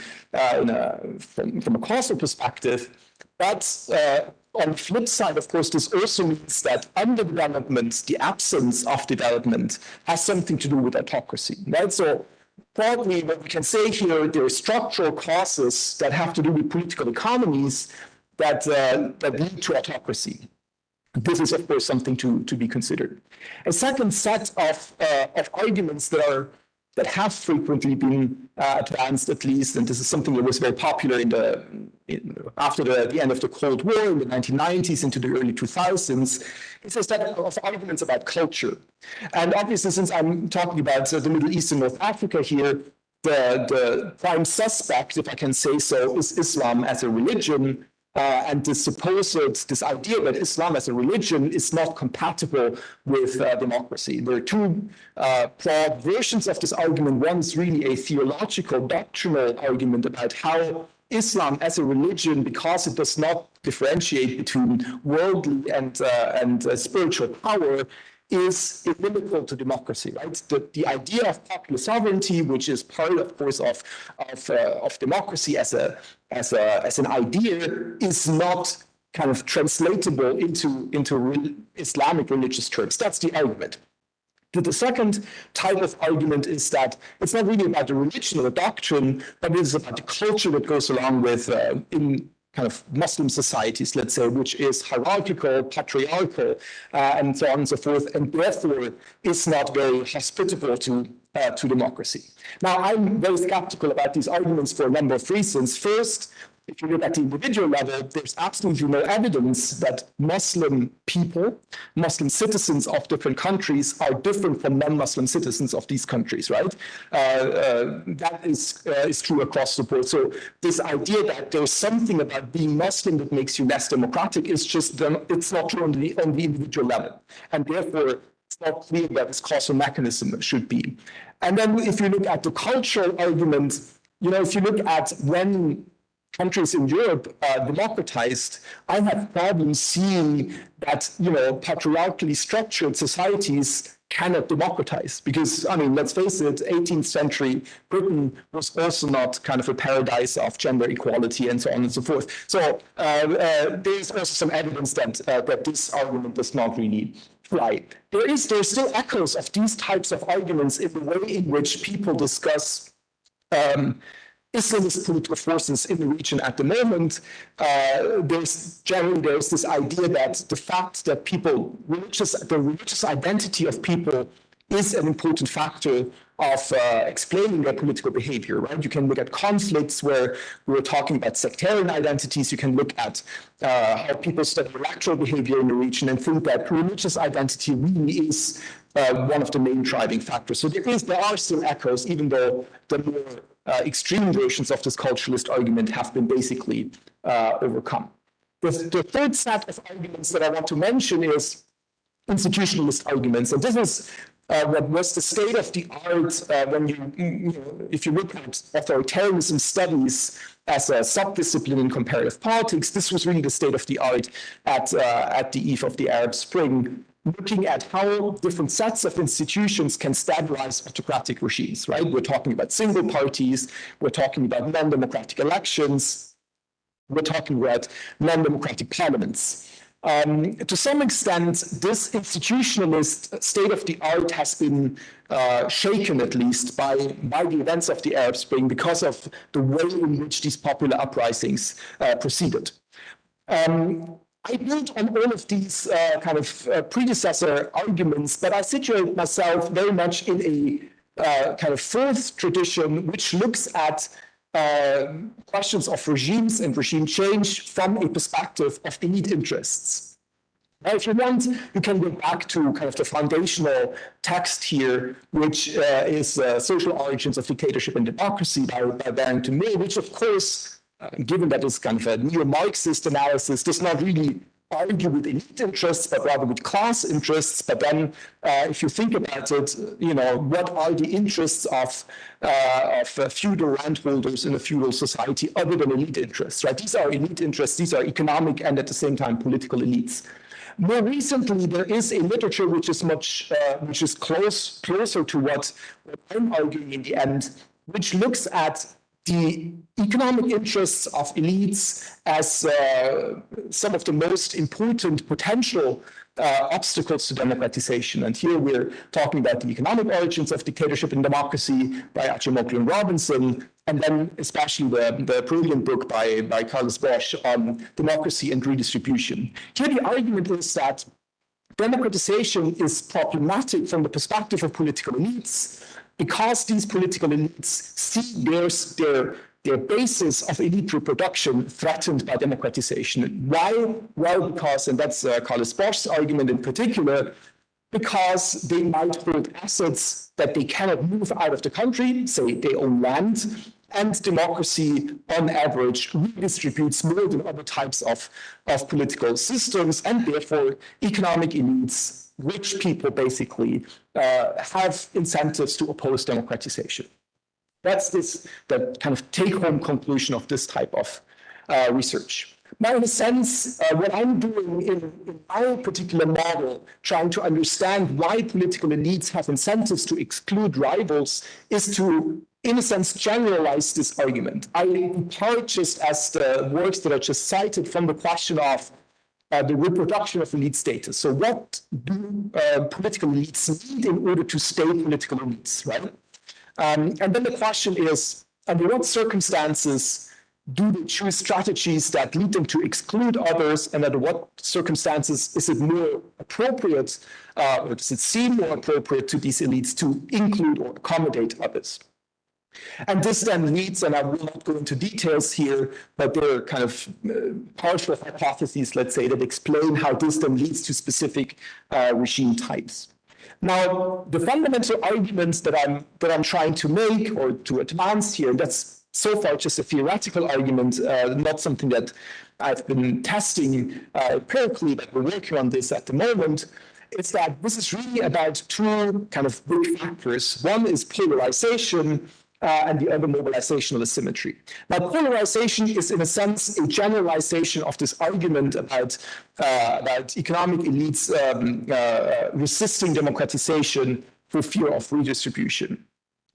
from a causal perspective. But on the flip side, of course, this also means that underdevelopment, the absence of development, has something to do with autocracy, right? So probably what we can say here, there are structural causes that have to do with political economies that lead to autocracy. This is, of course, something to be considered. A second set of arguments that are that have frequently been advanced, at least, and this is something that was very popular after the end of the Cold War in the 1990s into the early 2000s. It says that of arguments about culture. And obviously, since I'm talking about the Middle East and North Africa here, the prime suspect, if I can say so, is Islam as a religion. And this idea that Islam as a religion is not compatible with democracy. There are two broad versions of this argument. One is really a theological, doctrinal argument about how Islam as a religion, because it does not differentiate between worldly and spiritual power, is inimical to democracy, right? The idea of popular sovereignty, which is part, of course, of democracy as an idea, is not kind of translatable into Islamic religious terms. That's the argument. The second type of argument is that it's not really about the religion or the doctrine, but it is about the culture that goes along with in kind of Muslim societies, let's say, which is hierarchical, patriarchal, and so on and so forth, and therefore is not very hospitable to democracy. Now, I'm very skeptical about these arguments for a number of reasons. First, if you look at the individual level, there's absolutely no evidence that Muslim people, Muslim citizens of different countries are different from non-Muslim citizens of these countries, right? That is true across the board. So this idea that there's something about being Muslim that makes you less democratic is just, it's not true on the individual level. And therefore, it's not clear that this causal mechanism should be. And then if you look at the cultural argument, if you look at when countries in Europe democratized, I have problems seeing that, patriarchally structured societies cannot democratize. Because, let's face it, 18th century Britain was also not kind of a paradise of gender equality and so on and so forth. So there's also some evidence that this argument does not really fly. There's still echoes of these types of arguments in the way in which people discuss Islamist political forces in the region at the moment. There's this idea that the fact that the religious identity of people is an important factor of explaining their political behavior, right? You can look at conflicts where we're talking about sectarian identities. You can look at how people study electoral behavior in the region and think that religious identity really is one of the main driving factors. So there are still echoes, even though the more extreme versions of this culturalist argument have been basically overcome. The third set of arguments that I want to mention is institutionalist arguments. And this is what was the state of the art if you look at authoritarianism studies as a subdiscipline in comparative politics. This was really the state of the art at the eve of the Arab Spring, looking at how different sets of institutions can stabilize autocratic regimes, right? We're talking about single parties, we're talking about non-democratic elections, we're talking about non-democratic parliaments. To some extent, this institutionalist state of the art has been shaken, at least, by the events of the Arab Spring because of the way in which these popular uprisings proceeded. I built on all of these predecessor arguments, but I situate myself very much in a kind of fourth tradition, which looks at questions of regimes and regime change from a perspective of elite interests. Now, if you want, you can go back to kind of the foundational text here, which is Social Origins of Dictatorship and Democracy by Barrington Mill, which, of course, given that it's kind of a neo-Marxist analysis, does not really argue with elite interests, but rather with class interests. But then, if you think about it, what are the interests of feudal landholders in a feudal society other than elite interests, right? These are elite interests, these are economic and at the same time political elites. More recently, there is a literature which is closer to what I'm arguing in the end, which looks at the economic interests of elites as some of the most important potential obstacles to democratization. And here we're talking about the economic origins of dictatorship and democracy by Acemoglu and Robinson, and then especially the brilliant book by Carlos Bosch on democracy and redistribution. Here the argument is that democratization is problematic from the perspective of political elites, because these political elites see their basis of elite reproduction threatened by democratization. Why? Well, because, and that's Carlos Bosch's argument in particular, because they might hold assets that they cannot move out of the country, say they own land, and democracy, on average, redistributes more than other types of political systems, and therefore economic elites, rich people basically, have incentives to oppose democratization. That's the kind of take-home conclusion of this type of research. Now, in a sense, what I'm doing in my particular model, trying to understand why political elites have incentives to exclude rivals, is to, in a sense, generalize this argument. I part just as the works that I just cited from the question of the reproduction of elite status. So what do political elites need in order to stay political elites, right? And then the question is, under what circumstances do they choose strategies that lead them to exclude others, and under what circumstances is it more appropriate, or does it seem more appropriate to these elites to include or accommodate others? And this then leads, and I will not go into details here, but there are kind of partial hypotheses, let's say, that explain how this then leads to specific regime types. Now, the fundamental arguments that I'm trying to make or to advance here, that's so far just a theoretical argument, not something that I've been testing empirically, but we're working on this at the moment, is that this is really about two kind of big factors. One is polarization, and the other mobilizational asymmetry. Now, polarization is, in a sense, a generalization of this argument about economic elites resisting democratization for fear of redistribution.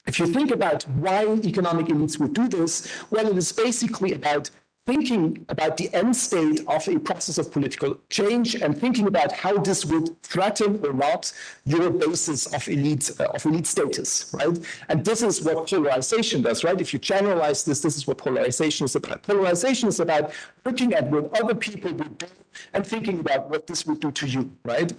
If you think about why economic elites would do this, well, it is basically about thinking about the end state of a process of political change and thinking about how this would threaten or not your basis of elite status, right? And this is what polarization does, right? If you generalize this, this is what polarization is about. Polarization is about looking at what other people would do and thinking about what this would do to you, right?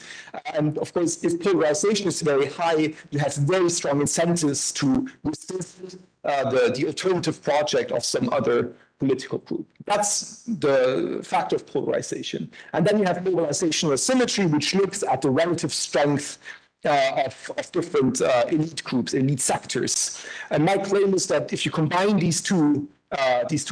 And of course, if polarization is very high, you have very strong incentives to resist the alternative project of some other political group. That's the factor of polarization. And then you have mobilizational asymmetry, which looks at the relative strength of different elite groups, elite sectors. And my claim is that if you combine these two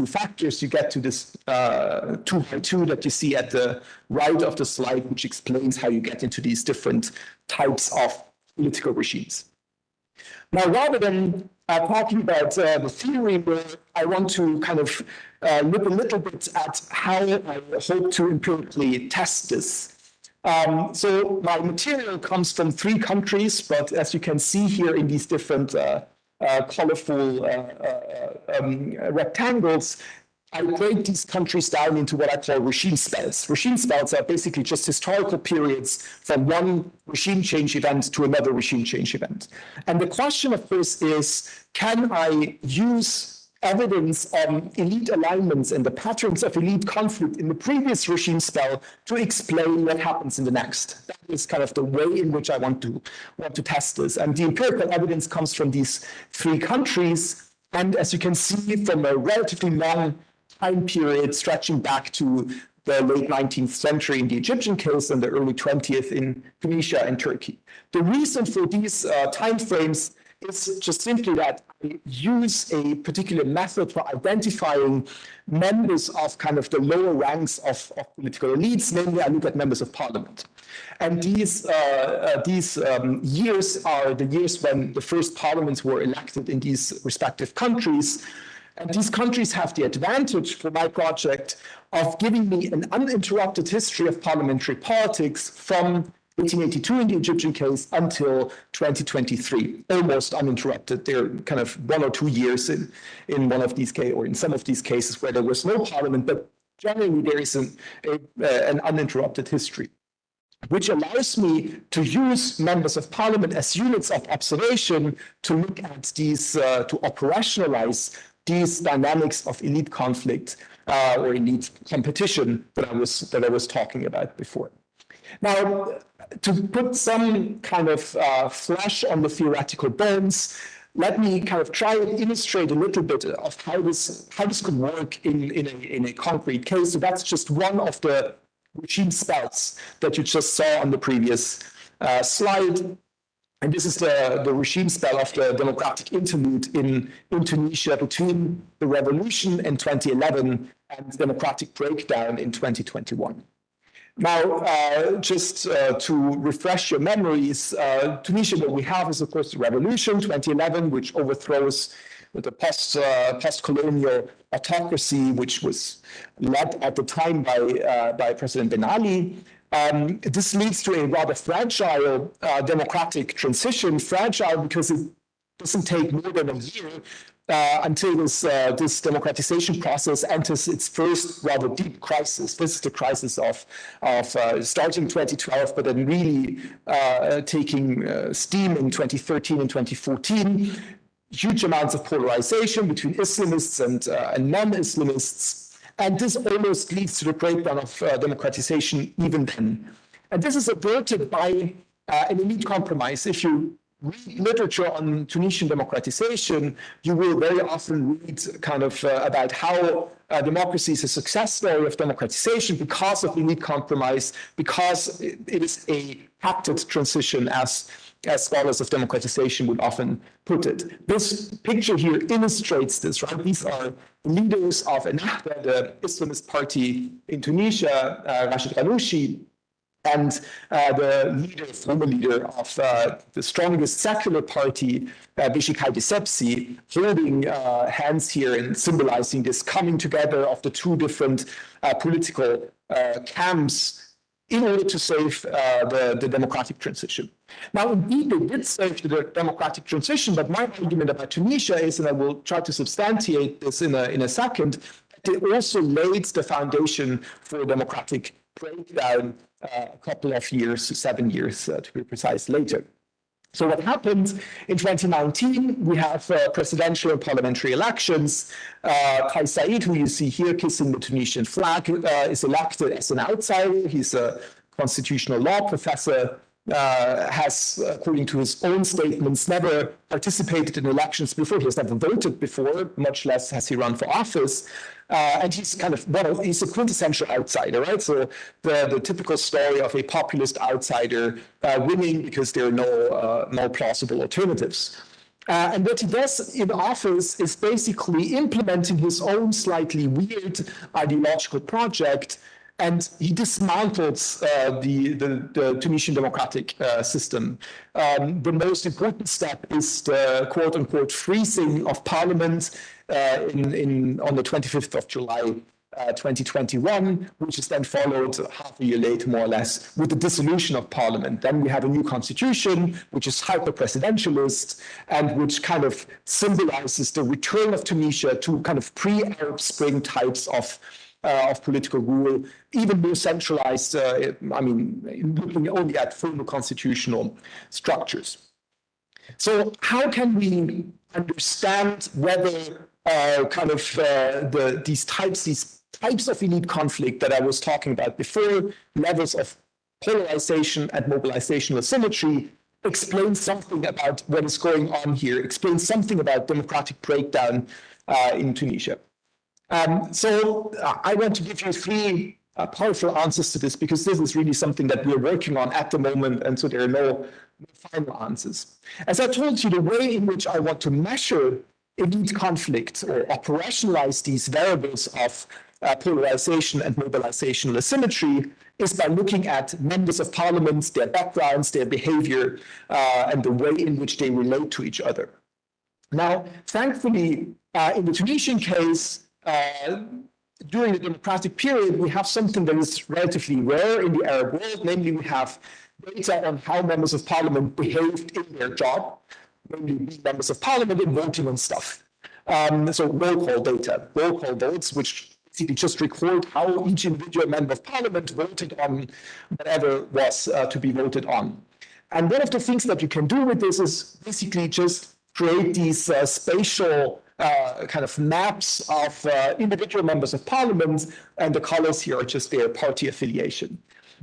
factors, you get to this 2x2 that you see at the right of the slide, which explains how you get into these different types of political regimes. Now, rather than talking about the theory, where I want to kind of look a little bit at how I hope to empirically test this. So my material comes from 3 countries, but as you can see here in these different colorful rectangles, I break these countries down into what I call regime spells. Regime spells are basically just historical periods from one regime change event to another regime change event. And the question, of course, is, can I use evidence on elite alignments and the patterns of elite conflict in the previous regime spell to explain what happens in the next? That is kind of the way in which I want to test this. And the empirical evidence comes from these 3 countries. And as you can see, from a relatively long time period stretching back to the late 19th century in the Egyptian case and the early 20th in Tunisia and Turkey. The reason for these time frames is just simply that I use a particular method for identifying members of kind of the lower ranks of political elites. Namely, I look at members of parliament. And these years are the years when the first parliaments were elected in these respective countries. And these countries have the advantage for my project of giving me an uninterrupted history of parliamentary politics from 1882 in the Egyptian case until 2023, almost uninterrupted. There are kind of 1 or 2 years in one of these cases, or in some of these cases where there was no parliament, but generally there is an uninterrupted history, which allows me to use members of parliament as units of observation to look at these, to operationalize these dynamics of elite conflict or elite competition that I was talking about before. Now, to put some kind of flesh on the theoretical bones, let me kind of try and illustrate a little bit of how this could work in a concrete case. So that's just one of the regime spells that you just saw on the previous slide. And this is the regime spell of the democratic interlude in Tunisia between the revolution in 2011 and democratic breakdown in 2021. Now, just to refresh your memories, Tunisia, what we have is, of course, the revolution 2011, which overthrows the post-colonial autocracy, which was led at the time by President Ben Ali. This leads to a rather fragile democratic transition, fragile because it doesn't take more than a year until this democratization process enters its first rather deep crisis. This is the crisis of starting 2012, but then really taking steam in 2013 and 2014. Huge amounts of polarization between Islamists and non-Islamists. And this almost leads to the breakdown of democratization even then. And this is averted by an elite compromise. If you read literature on Tunisian democratization, you will very often read kind of about how democracy is a success story of democratization because of elite compromise, because it is a pacted transition, as scholars of democratization would often put it. This picture here illustrates this, right? These are leaders of Ennahda, the Islamist party in Tunisia, Rashid Ghannouchi, and the former leader of the strongest secular party, Beşik Haydesepsi, holding hands here and symbolizing this coming together of the two different political camps in order to save the democratic transition. Now, indeed, they did save the democratic transition, but my argument about Tunisia is, and I will try to substantiate this in a second, that it also laid the foundation for democratic breakdown a couple of years, 7 years to be precise, later. So what happened in 2019, we have presidential and parliamentary elections. Kais Saied, who you see here kissing the Tunisian flag, is elected as an outsider. He's a constitutional law professor, has, according to his own statements, never participated in elections before. He has never voted before, much less has he run for office. And he's kind of, he's a quintessential outsider, right? So the typical story of a populist outsider winning because there are no plausible alternatives. And what he does in office is basically implementing his own slightly weird ideological project, and he dismantles the Tunisian democratic system. The most important step is the quote-unquote freezing of parliament on the 25th of July 2021, which is then followed half a year later, more or less, with the dissolution of parliament. Then we have a new constitution, which is hyper-presidentialist and which kind of symbolizes the return of Tunisia to kind of pre-Arab Spring types of political rule, even more centralized, looking only at formal constitutional structures. So how can we understand whether these types of elite conflict that I was talking about before, levels of polarization and mobilizational asymmetry, explain something about what is going on here, explain something about democratic breakdown in Tunisia? So I want to give you three powerful answers to this, because this is really something that we're working on at the moment, and so there are no final answers. As I told you, the way in which I want to measure elite conflict or operationalize these variables of polarization and mobilizational asymmetry is by looking at members of parliament, their backgrounds, their behavior, and the way in which they relate to each other. Now, thankfully, in the Tunisian case, during the democratic period, we have something that is relatively rare in the Arab world, namely we have data on how members of parliament behaved in their job, namely being members of parliament and voting on stuff. So roll call data, roll call votes, which basically just record how each individual member of parliament voted on whatever was to be voted on. And one of the things that you can do with this is basically just create these spatial kind of maps of individual members of parliament, and the colors here are just their party affiliation.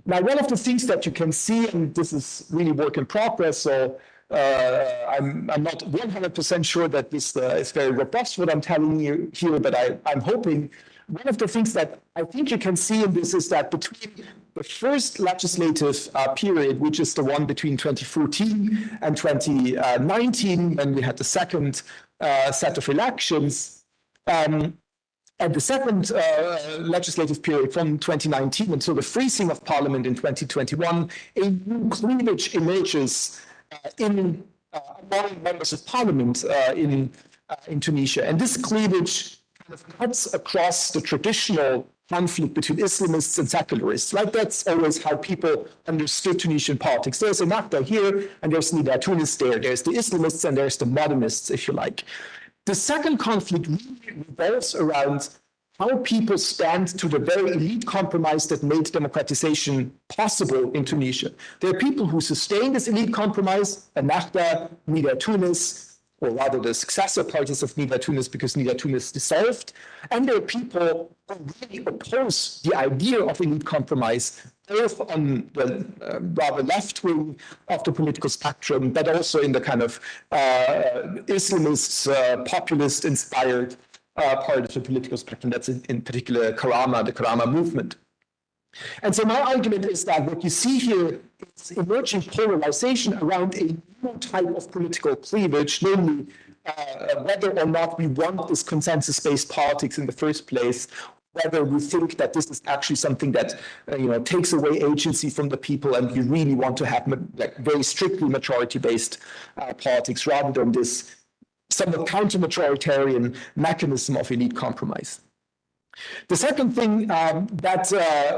Now, one of the things that you can see, and this is really work in progress, so I'm not 100% sure that this is very robust, what I'm telling you here, but I'm hoping. One of the things that I think you can see in this is that between the first legislative period, which is the one between 2014 and 2019, when we had the second set of elections, and the second legislative period from 2019 until the freezing of parliament in 2021, a new cleavage emerges among members of parliament in Tunisia. And this cleavage kind of cuts across the traditional conflict between Islamists and secularists, right? That's always how people understood Tunisian politics. There's Ennahda here, and there's Nida Tunis there. There's the Islamists and there's the modernists, if you like. The second conflict really revolves around how people stand to the very elite compromise that made democratization possible in Tunisia. There are people who sustain this elite compromise, Ennahda, Nida Tunis, or rather the successor parties of Nida Tunis, because Nida Tunis dissolved. And there are people who really oppose the idea of elite compromise, both on the rather left wing of the political spectrum, but also in the kind of Islamist, populist-inspired part of the political spectrum. That's in particular Karama, the Karama movement. And so my argument is that what you see here is emerging polarization around a new type of political cleavage, namely whether or not we want this consensus-based politics in the first place, whether we think that this is actually something that takes away agency from the people, and you really want to have very strictly majority-based politics rather than this somewhat counter-majoritarian mechanism of elite compromise. The second thing that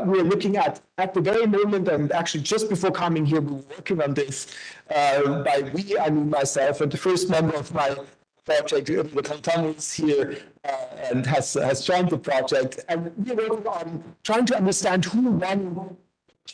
we're looking at the very moment, and actually just before coming here, we were working on this. By we, I mean myself, and the first member of my project, the Canton, is here and has joined the project. And we're working on trying to understand who won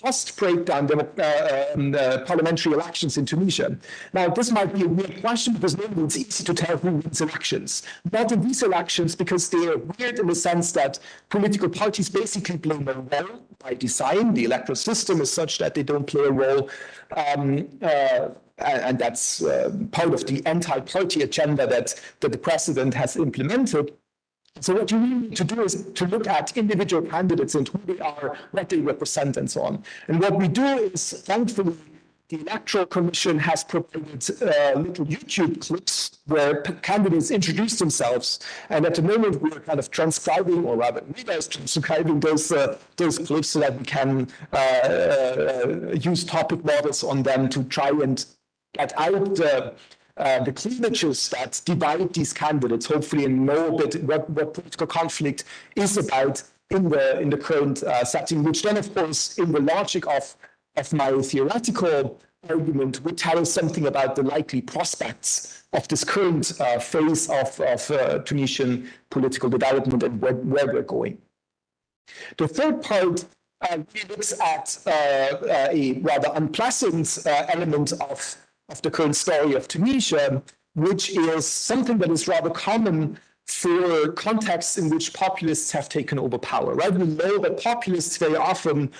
cost breakdown the parliamentary elections in Tunisia. Now, this might be a weird question because normally it's easy to tell who wins elections. Not in these elections, because they are weird in the sense that political parties basically play no role by design. The electoral system is such that they don't play a role. And that's part of the anti-party agenda that the president has implemented. So what you really need to do is to look at individual candidates and who they are, what they represent, and so on. And what we do is, thankfully, the Electoral Commission has provided little YouTube clips where candidates introduce themselves. And at the moment, we're kind of transcribing, or rather, Nida is transcribing those clips so that we can use topic models on them to try and get out the cleavages that divide these candidates, hopefully, and know a bit what political conflict is about in the current setting, which then, of course, in the logic of my theoretical argument, would tell us something about the likely prospects of this current phase of Tunisian political development and where we're going. The third part really looks at a rather unpleasant element of the current story of Tunisia, which is something that is rather common for contexts in which populists have taken over power, right? We know that populists very often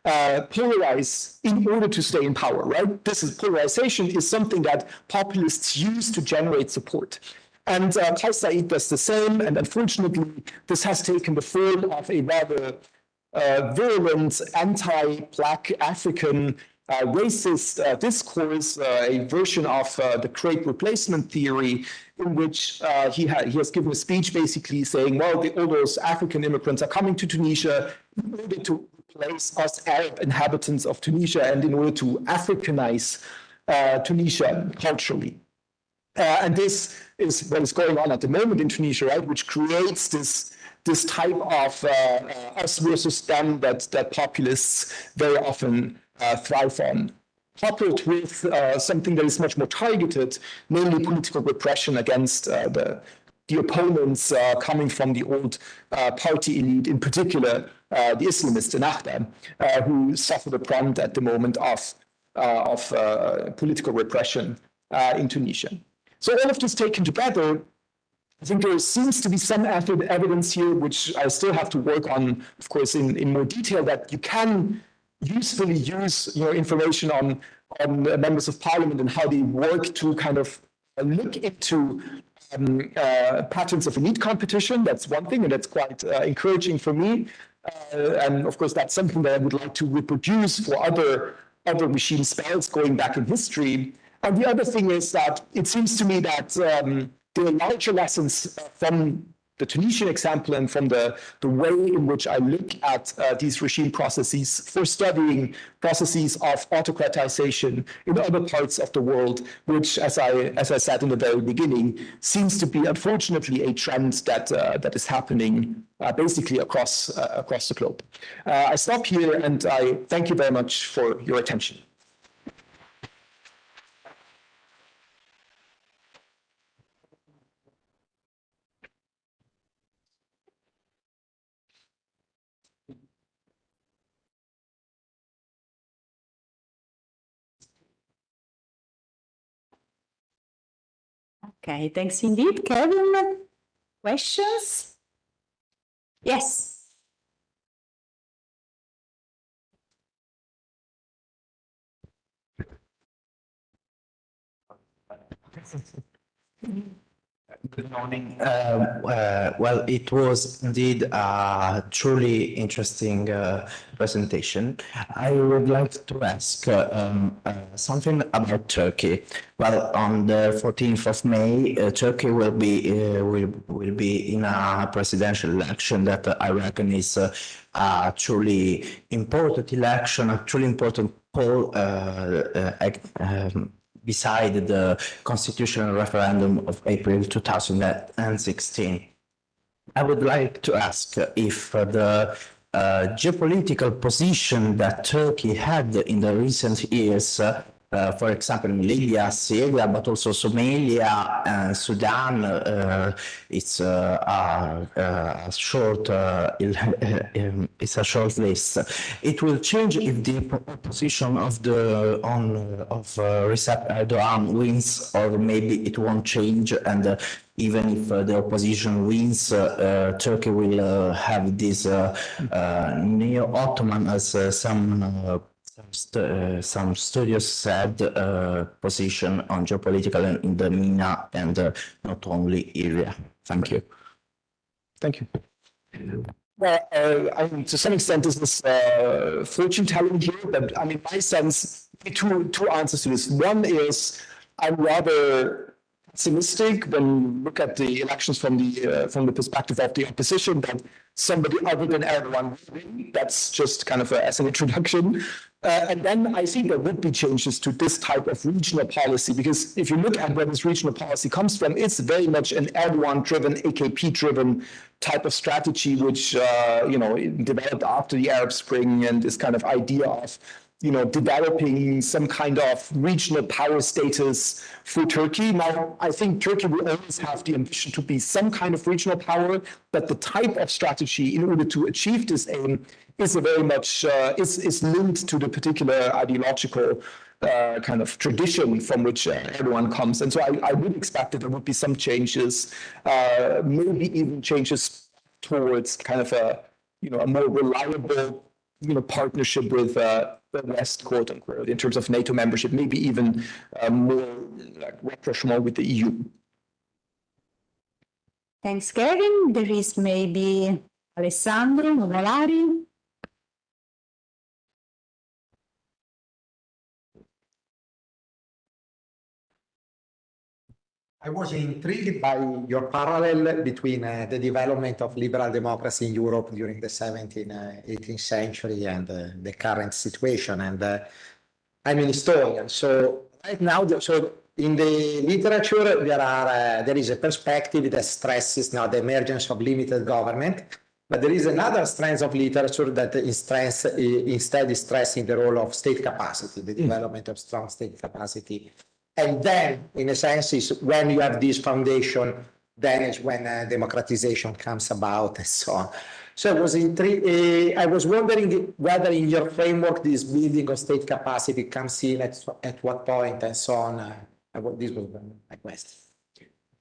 polarize in order to stay in power, right? Polarization is something that populists use to generate support. And Kais Saied does the same, and unfortunately, this has taken the form of a rather virulent anti-Black African racist discourse, a version of the Great Replacement theory, in which he has given a speech basically saying, well, all those African immigrants are coming to Tunisia in order to replace us Arab inhabitants of Tunisia and in order to Africanize Tunisia culturally. And this is what is going on at the moment in Tunisia, right, which creates this type of us versus them that populists very often thrive on, coupled with something that is much more targeted, namely political repression against the opponents coming from the old party elite, in particular the Islamists, Ennahda, who suffer the brunt at the moment of political repression in Tunisia. So all of this taken together, I think there seems to be some evidence here, which I still have to work on, of course, in more detail, that you can usefully use information on on members of parliament and how they work to kind of look into patterns of elite competition. That's one thing, and that's quite encouraging for me. And of course, that's something that I would like to reproduce for other regime spells going back in history. And the other thing is that it seems to me that there are larger lessons from the Tunisian example and from the way in which I look at these regime processes for studying processes of autocratization in other parts of the world, which, as I said in the very beginning, seems to be unfortunately a trend that is happening basically across the globe. I stop here and I thank you very much for your attention. Okay, thanks indeed. Kevin, questions? Yes. Good morning. Well, it was indeed a truly interesting presentation. I would like to ask something about Turkey. Well, on the 14th of May, Turkey will be in a presidential election that I reckon is a truly important election, a truly important poll. Beside the constitutional referendum of April 2016. I would like to ask if the geopolitical position that Turkey had in the recent years, for example, in Libya, Syria, but also Somalia and Sudan, it's a short list. It will change if the position of Recep Erdogan wins, or maybe it won't change, and even if the opposition wins, Turkey will have this neo-Ottoman, as some studios said, position on geopolitical and in the MENA and not only area. Thank you. Thank you. Well, I mean, to some extent, this is fortune telling here, but I mean, my sense, two answers to this. One is I'm rather pessimistic when you look at the elections from the perspective of the opposition, that somebody other than Erdogan will win. That's just kind of as an introduction. And then I think there would be changes to this type of regional policy, because if you look at where this regional policy comes from, it's very much an Erdogan-driven, AKP-driven type of strategy, which developed after the Arab Spring, and this kind of idea of developing some kind of regional power status for Turkey. Now, I think Turkey will always have the ambition to be some kind of regional power, but the type of strategy in order to achieve this aim is very much is linked to the particular ideological kind of tradition from which Erdogan comes. And so I would expect that there would be some changes, maybe even changes towards kind of a more reliable partnership with the West, quote unquote, in terms of NATO membership, maybe even more like rapprochement with the EU. Thanks, Kevin. There is maybe Alessandro Novolari. I was intrigued by your parallel between the development of liberal democracy in Europe during the 17th, 18th century and the current situation. And I'm an historian, so right now, in the literature, there is a perspective that stresses now the emergence of limited government, but there is another strand of literature that instead is stressing the role of state capacity, the development of strong state capacity. And then, in a sense, is when you have this foundation, then is when democratization comes about and so on. So I was intrigued. I was wondering whether in your framework this building of state capacity comes in at what point and so on. This was my question.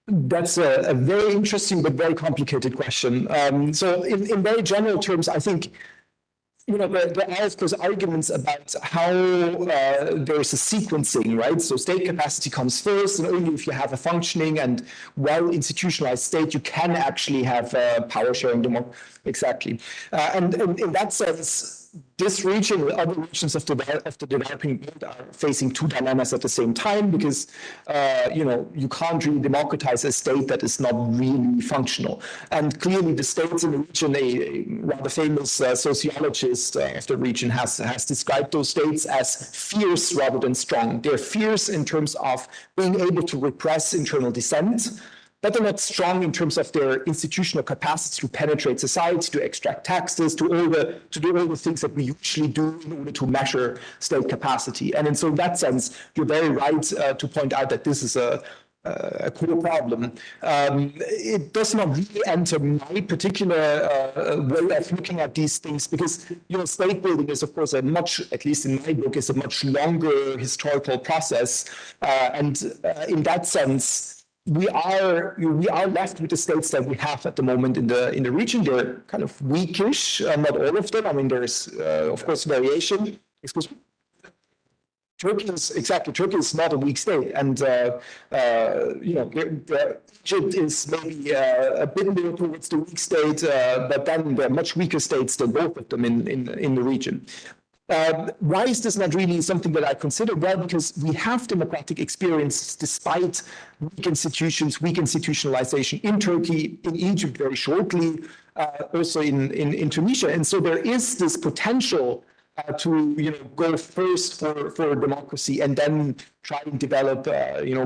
That's a very interesting but very complicated question. So in very general terms, I think there are, of course, arguments about how there's a sequencing, right? So state capacity comes first, and only if you have a functioning and well-institutionalized state, you can actually have power sharing democracy. Exactly. And in that sense, this region and other regions of the developing world are facing two dilemmas at the same time, because you can't really democratize a state that is not really functional. And clearly, the states in the region, a rather famous sociologist of the region has described those states as fierce rather than strong. They're fierce in terms of being able to repress internal dissent, but they're not strong in terms of their institutional capacity to penetrate society, to extract taxes, to do all the things that we usually do in order to measure state capacity. And so in that sense, you're very right to point out that this is a core problem. It does not really enter my particular way of looking at these things, because state building is, of course, at least in my book, is a much longer historical process, and in that sense, we are left with the states that we have at the moment in the region. They're kind of weakish, not all of them. I mean, there's of course variation. Excuse me. Turkey is not a weak state, and Egypt is maybe a bit more towards the weak state, but then there are much weaker states than both of them in the region. Why is this not really something that I consider? Well, because we have democratic experience despite weak institutions, weak institutionalization in Turkey, in Egypt very shortly, also in Tunisia. And so there is this potential to go first for democracy and then try and develop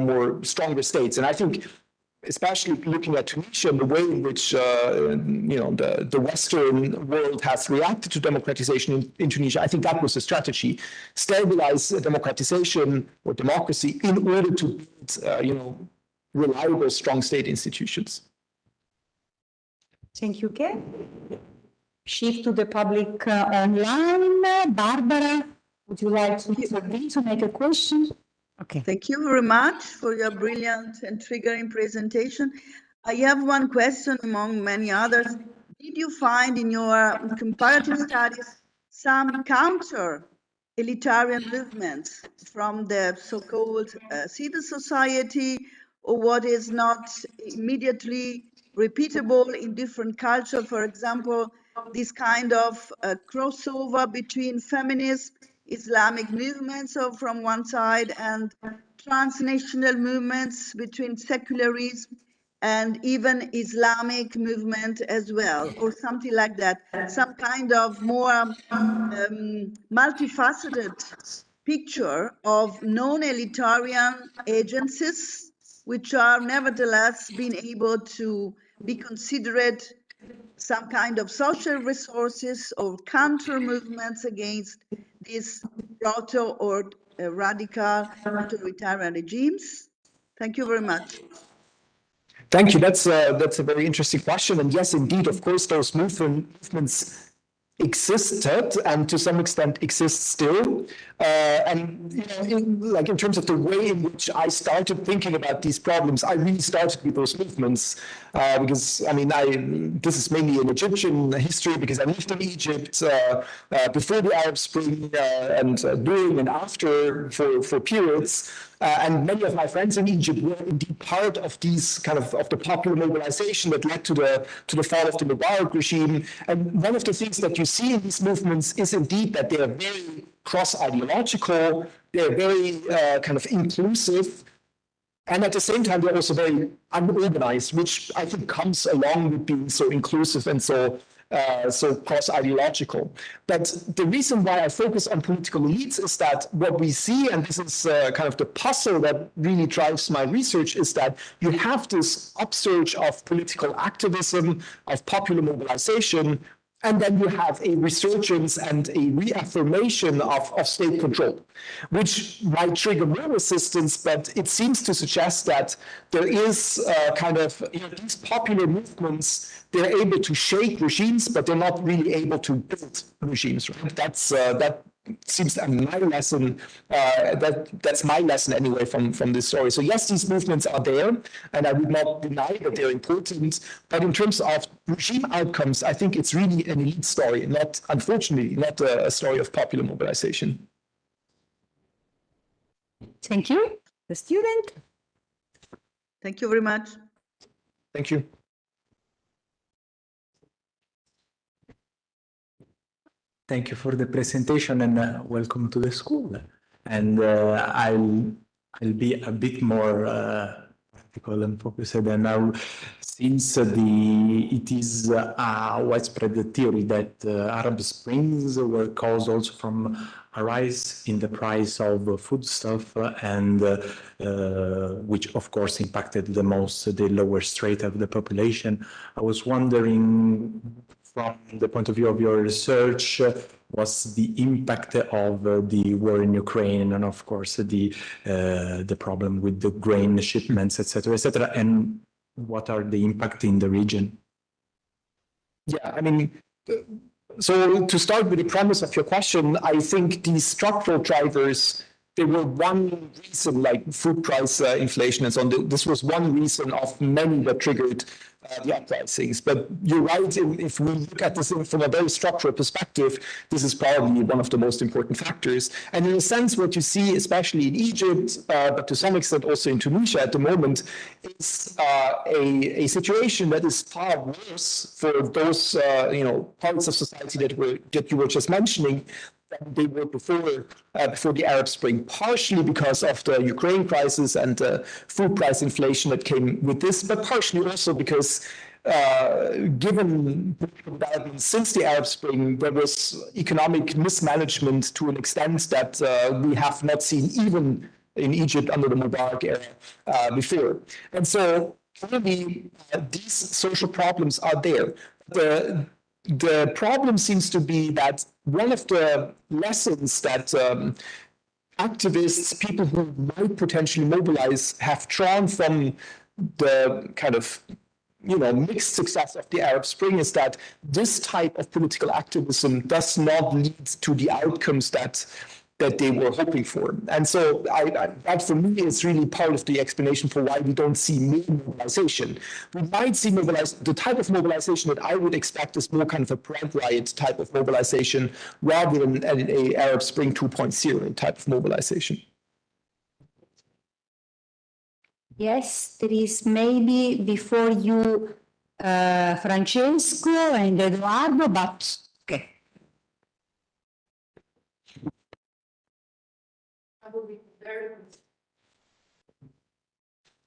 more stronger states. And I think, especially looking at Tunisia and the way in which the Western world has reacted to democratization in Tunisia, I think that was the strategy: stabilize democratization or democracy in order to build reliable, strong state institutions. Thank you, Kev. Shift to the public online. Barbara, would you like to intervene to make a question? Okay. Thank you very much for your brilliant and triggering presentation. I have one question among many others. Did you find in your comparative studies some counter-elitarian movements from the so-called civil society, or what is not immediately repeatable in different cultures? For example, this kind of crossover between feminist Islamic movements from one side and transnational movements between secularism and even Islamic movement as well, or something like that. Some kind of more multifaceted picture of non-elitarian agencies, which are nevertheless being able to be considered some kind of social resources or counter movements against these proto or radical authoritarian regimes? Thank you very much. Thank you. That's a very interesting question. And yes, indeed, of course, those movements existed and to some extent exist still. And in terms of the way in which I started thinking about these problems, I really started with those movements because this is mainly an Egyptian history, because I lived in Egypt before the Arab Spring and during and after for periods. And many of my friends in Egypt were indeed part of these of the popular mobilization that led to the fall of the Mubarak regime. And one of the things that you see in these movements is indeed that they are very cross-ideological, they're very inclusive, and at the same time they're also very unorganized, which I think comes along with being so inclusive and so cross-ideological. But the reason why I focus on political elites is that what we see, and this is the puzzle that really drives my research, is that you have this upsurge of political activism, of popular mobilization, and then you have a resurgence and a reaffirmation of state control, which might trigger more resistance, but it seems to suggest that there is these popular movements, they're able to shake regimes, but they're not really able to build regimes, right? seems my lesson, that's my lesson anyway from this story. So yes, these movements are there, and I would not deny that they're important, but in terms of regime outcomes, I think it's really an elite story, not, unfortunately, not a story of popular mobilization. Thank you. The student. Thank you very much. Thank you. Thank you for the presentation and welcome to the school. And I'll be a bit more practical and focused. And now, since it is a widespread theory that Arab Springs were caused also from a rise in the price of foodstuff, and which of course impacted the most the lower strata of the population, I was wondering, from the point of view of your research, what's the impact of the war in Ukraine, and of course the problem with the grain shipments, etc., and what are the impact in the region? Yeah, I mean, so to start with the premise of your question, I think these structural drivers, they were one reason, like food price inflation and so on. This was one reason of many that triggered the uprisings. But you're right, if we look at this from a very structural perspective, this is probably one of the most important factors. And in a sense, what you see, especially in Egypt, but to some extent also in Tunisia at the moment, is a situation that is far worse for those parts of society that you were just mentioning than they were before the Arab Spring, partially because of the Ukraine crisis and the food price inflation that came with this, but partially also because given developments since the Arab Spring, there was economic mismanagement to an extent that we have not seen even in Egypt under the Mubarak era before. And so clearly these social problems are there. The problem seems to be that one of the lessons that activists, people who might potentially mobilize, have drawn from the kind of mixed success of the Arab Spring is that this type of political activism does not lead to the outcomes that they were hoping for. And so that for me is really part of the explanation for why we don't see more mobilization. We might see the type of mobilization that I would expect is more kind of a Pride Riot type of mobilization rather than an Arab Spring 2.0 type of mobilization. Yes, there is maybe before you, Francesco and Eduardo, but okay.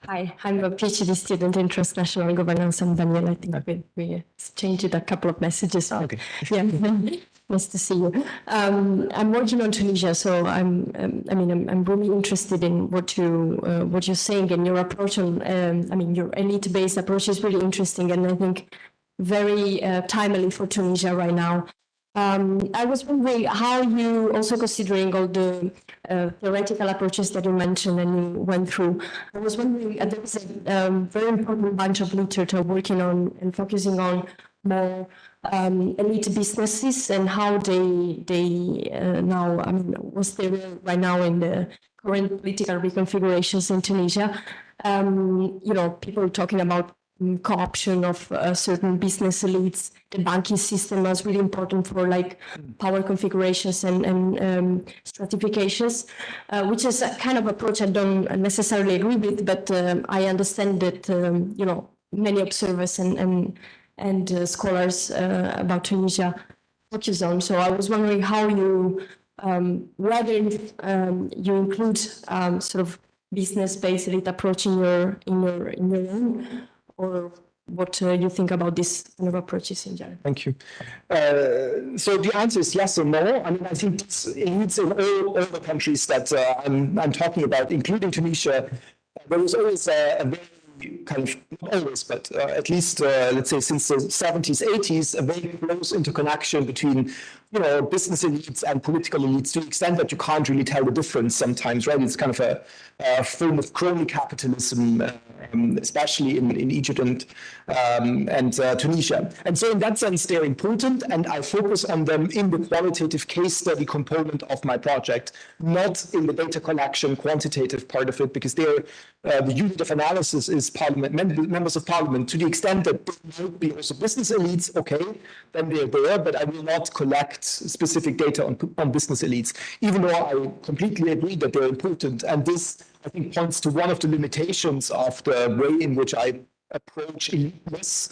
Hi, I'm a PhD student in transnational governance and Daniel. I think we exchanged a couple of messages. Okay. Yeah, nice to see you. I'm working on Tunisia, so I'm really interested in what you're saying, and your approach on. Your elite-based approach is really interesting, and I think very timely for Tunisia right now. I was wondering how you, also considering all the theoretical approaches that you mentioned and you went through, I was wondering, there is a very important bunch of literature working on and focusing on more elite businesses and how they now, what's their role right now in the current political reconfigurations in Tunisia. People talking about co-option of certain business elites. The banking system is really important for power configurations and stratifications, which is a kind of approach I don't necessarily agree with, but I understand that many observers and scholars about Tunisia focus on. So I was wondering how you whether you include sort of business-based elite approach in your own, or what you think about this kind of approaches in general. Thank you. So the answer is yes or no. I think it's in all the countries that I'm talking about, including Tunisia. There was always a very kind of, not always, but at least let's say since the 70s, 80s, a very close interconnection between business elites and political elites to the extent that you can't really tell the difference sometimes, right? It's kind of a form of crony capitalism, especially in Egypt and Tunisia. And so in that sense, they're important, and I focus on them in the qualitative case study component of my project, not in the data collection quantitative part of it, because they're the unit of analysis is members of parliament. To the extent that they might be also business elites, okay, then they're there, but I will not collect specific data on business elites, even though I completely agree that they're important. And this, I think, points to one of the limitations of the way in which I approach eliteness,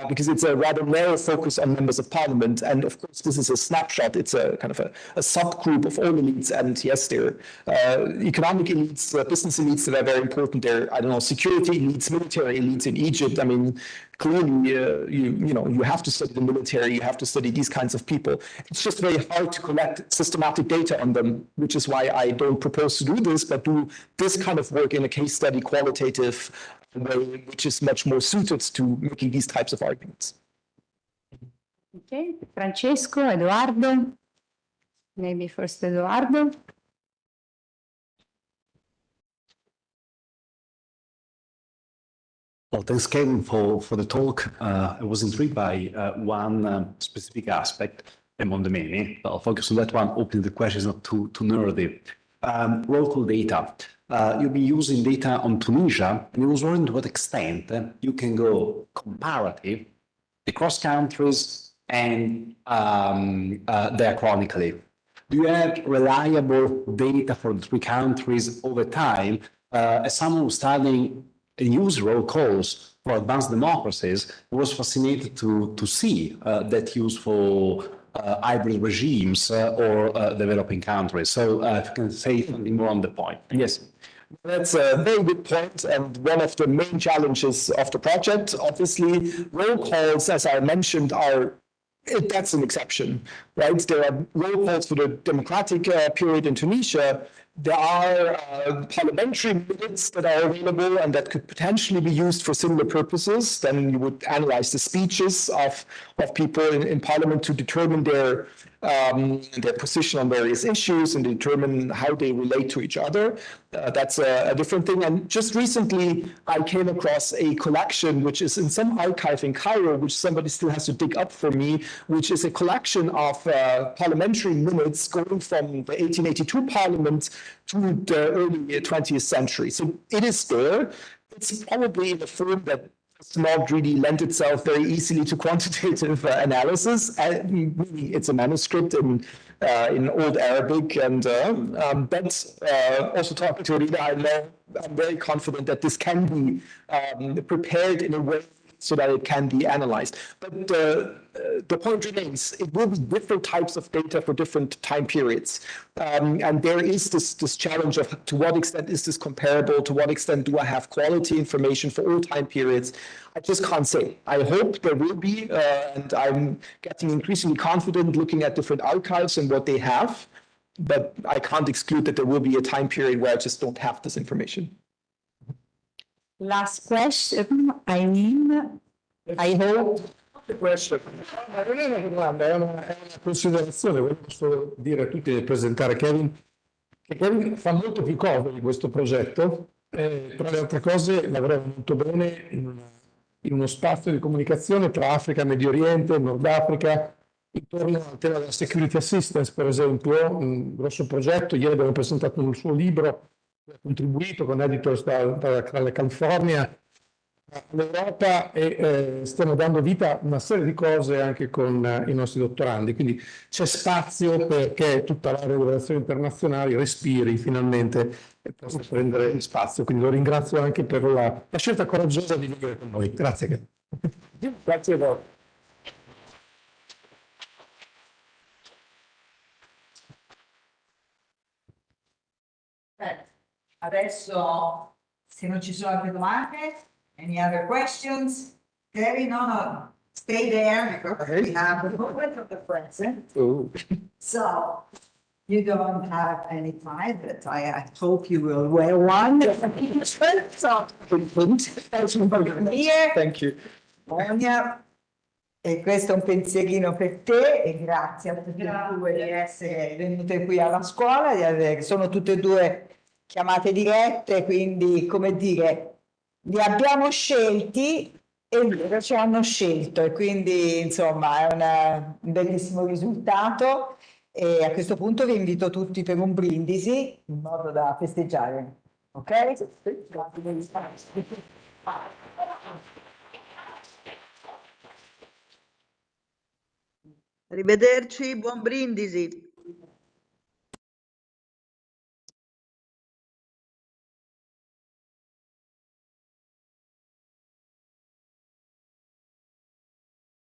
because it's a rather narrow focus on members of parliament. And of course, this is a snapshot. It's a kind of a subgroup of all elites. And yes, there are economic elites, business elites that are very important. There are, I don't know, security elites, military elites in Egypt. I mean, clearly, you have to study the military, you have to study these kinds of people. It's just very hard to collect systematic data on them, which is why I don't propose to do this, but do this kind of work in a case study qualitative way, which is much more suited to making these types of arguments. Okay, Francesco, Eduardo. Maybe first Eduardo. Well, thanks, Kevin, for the talk. I was intrigued by one specific aspect among the many. I'll focus on that one, opening the questions not too nerdy. Local data. You'll be using data on Tunisia, and I was wondering to what extent you can go comparative across countries and diachronically. Do you have reliable data for the three countries over time? As someone who's studying and use roll calls for advanced democracies, I was fascinated to see that use for hybrid regimes or developing countries. So if you can say something more on the point. Yes. That's a very good point, and one of the main challenges of the project. Obviously, roll calls, as I mentioned, that's an exception, right? There are roll calls for the democratic period in Tunisia. There are parliamentary minutes that are available and that could potentially be used for similar purposes. Then you would analyze the speeches of people in parliament to determine their position on various issues and determine how they relate to each other. That's a different thing. And just recently, I came across a collection which is in some archive in Cairo, which somebody still has to dig up for me, which is a collection of parliamentary minutes going from the 1882 parliament to the early 20th century. So it is there. It's probably in a form that does not really lend itself very easily to quantitative analysis. Meaning it's a manuscript in Old Arabic, and but also talking to Rita, I'm very confident that this can be prepared in a way so that it can be analyzed. But the point remains, it will be different types of data for different time periods. And there is this challenge of to what extent is this comparable, to what extent do I have quality information for all time periods? I just can't say. I hope there will be, and I'm getting increasingly confident looking at different archives and what they have, but I can't exclude that there will be a time period where I just don't have this information. Last question, Eileen. I hope. Question. Ma non è una domanda, è una considerazione. Volevo solo dire a tutti e presentare Kevin, che Kevin fa molto più cose di questo progetto. Tra le altre cose lavora molto bene in uno spazio di comunicazione tra Africa, Medio Oriente, Nord Africa, intorno al tema della security assistance, per esempio, un grosso progetto. Ieri abbiamo presentato un suo libro, ha contribuito con editors dalla California all'Europa, e stiamo dando vita a una serie di cose anche con i nostri dottorandi, quindi c'è spazio perché tutta l'area di relazioni internazionali respiri finalmente e possa prendere spazio, quindi lo ringrazio anche per la scelta coraggiosa di venire con noi. Grazie. Grazie a voi. Adesso, se non ci sono altre domande, any other questions? Kevin, no, stay there because we have the moment of the present. So you don't have any time, but I hope you will wear one. So, thank you for being here. Thank you. Monia, E questo è un pensierino per te e grazie a tutte e due di essere venute qui alla scuola, sono tutte e due chiamate dirette, quindi come dire, li abbiamo scelti e loro ci hanno scelto e quindi insomma è un bellissimo risultato e a questo punto vi invito tutti per un brindisi in modo da festeggiare, ok? Arrivederci, buon brindisi.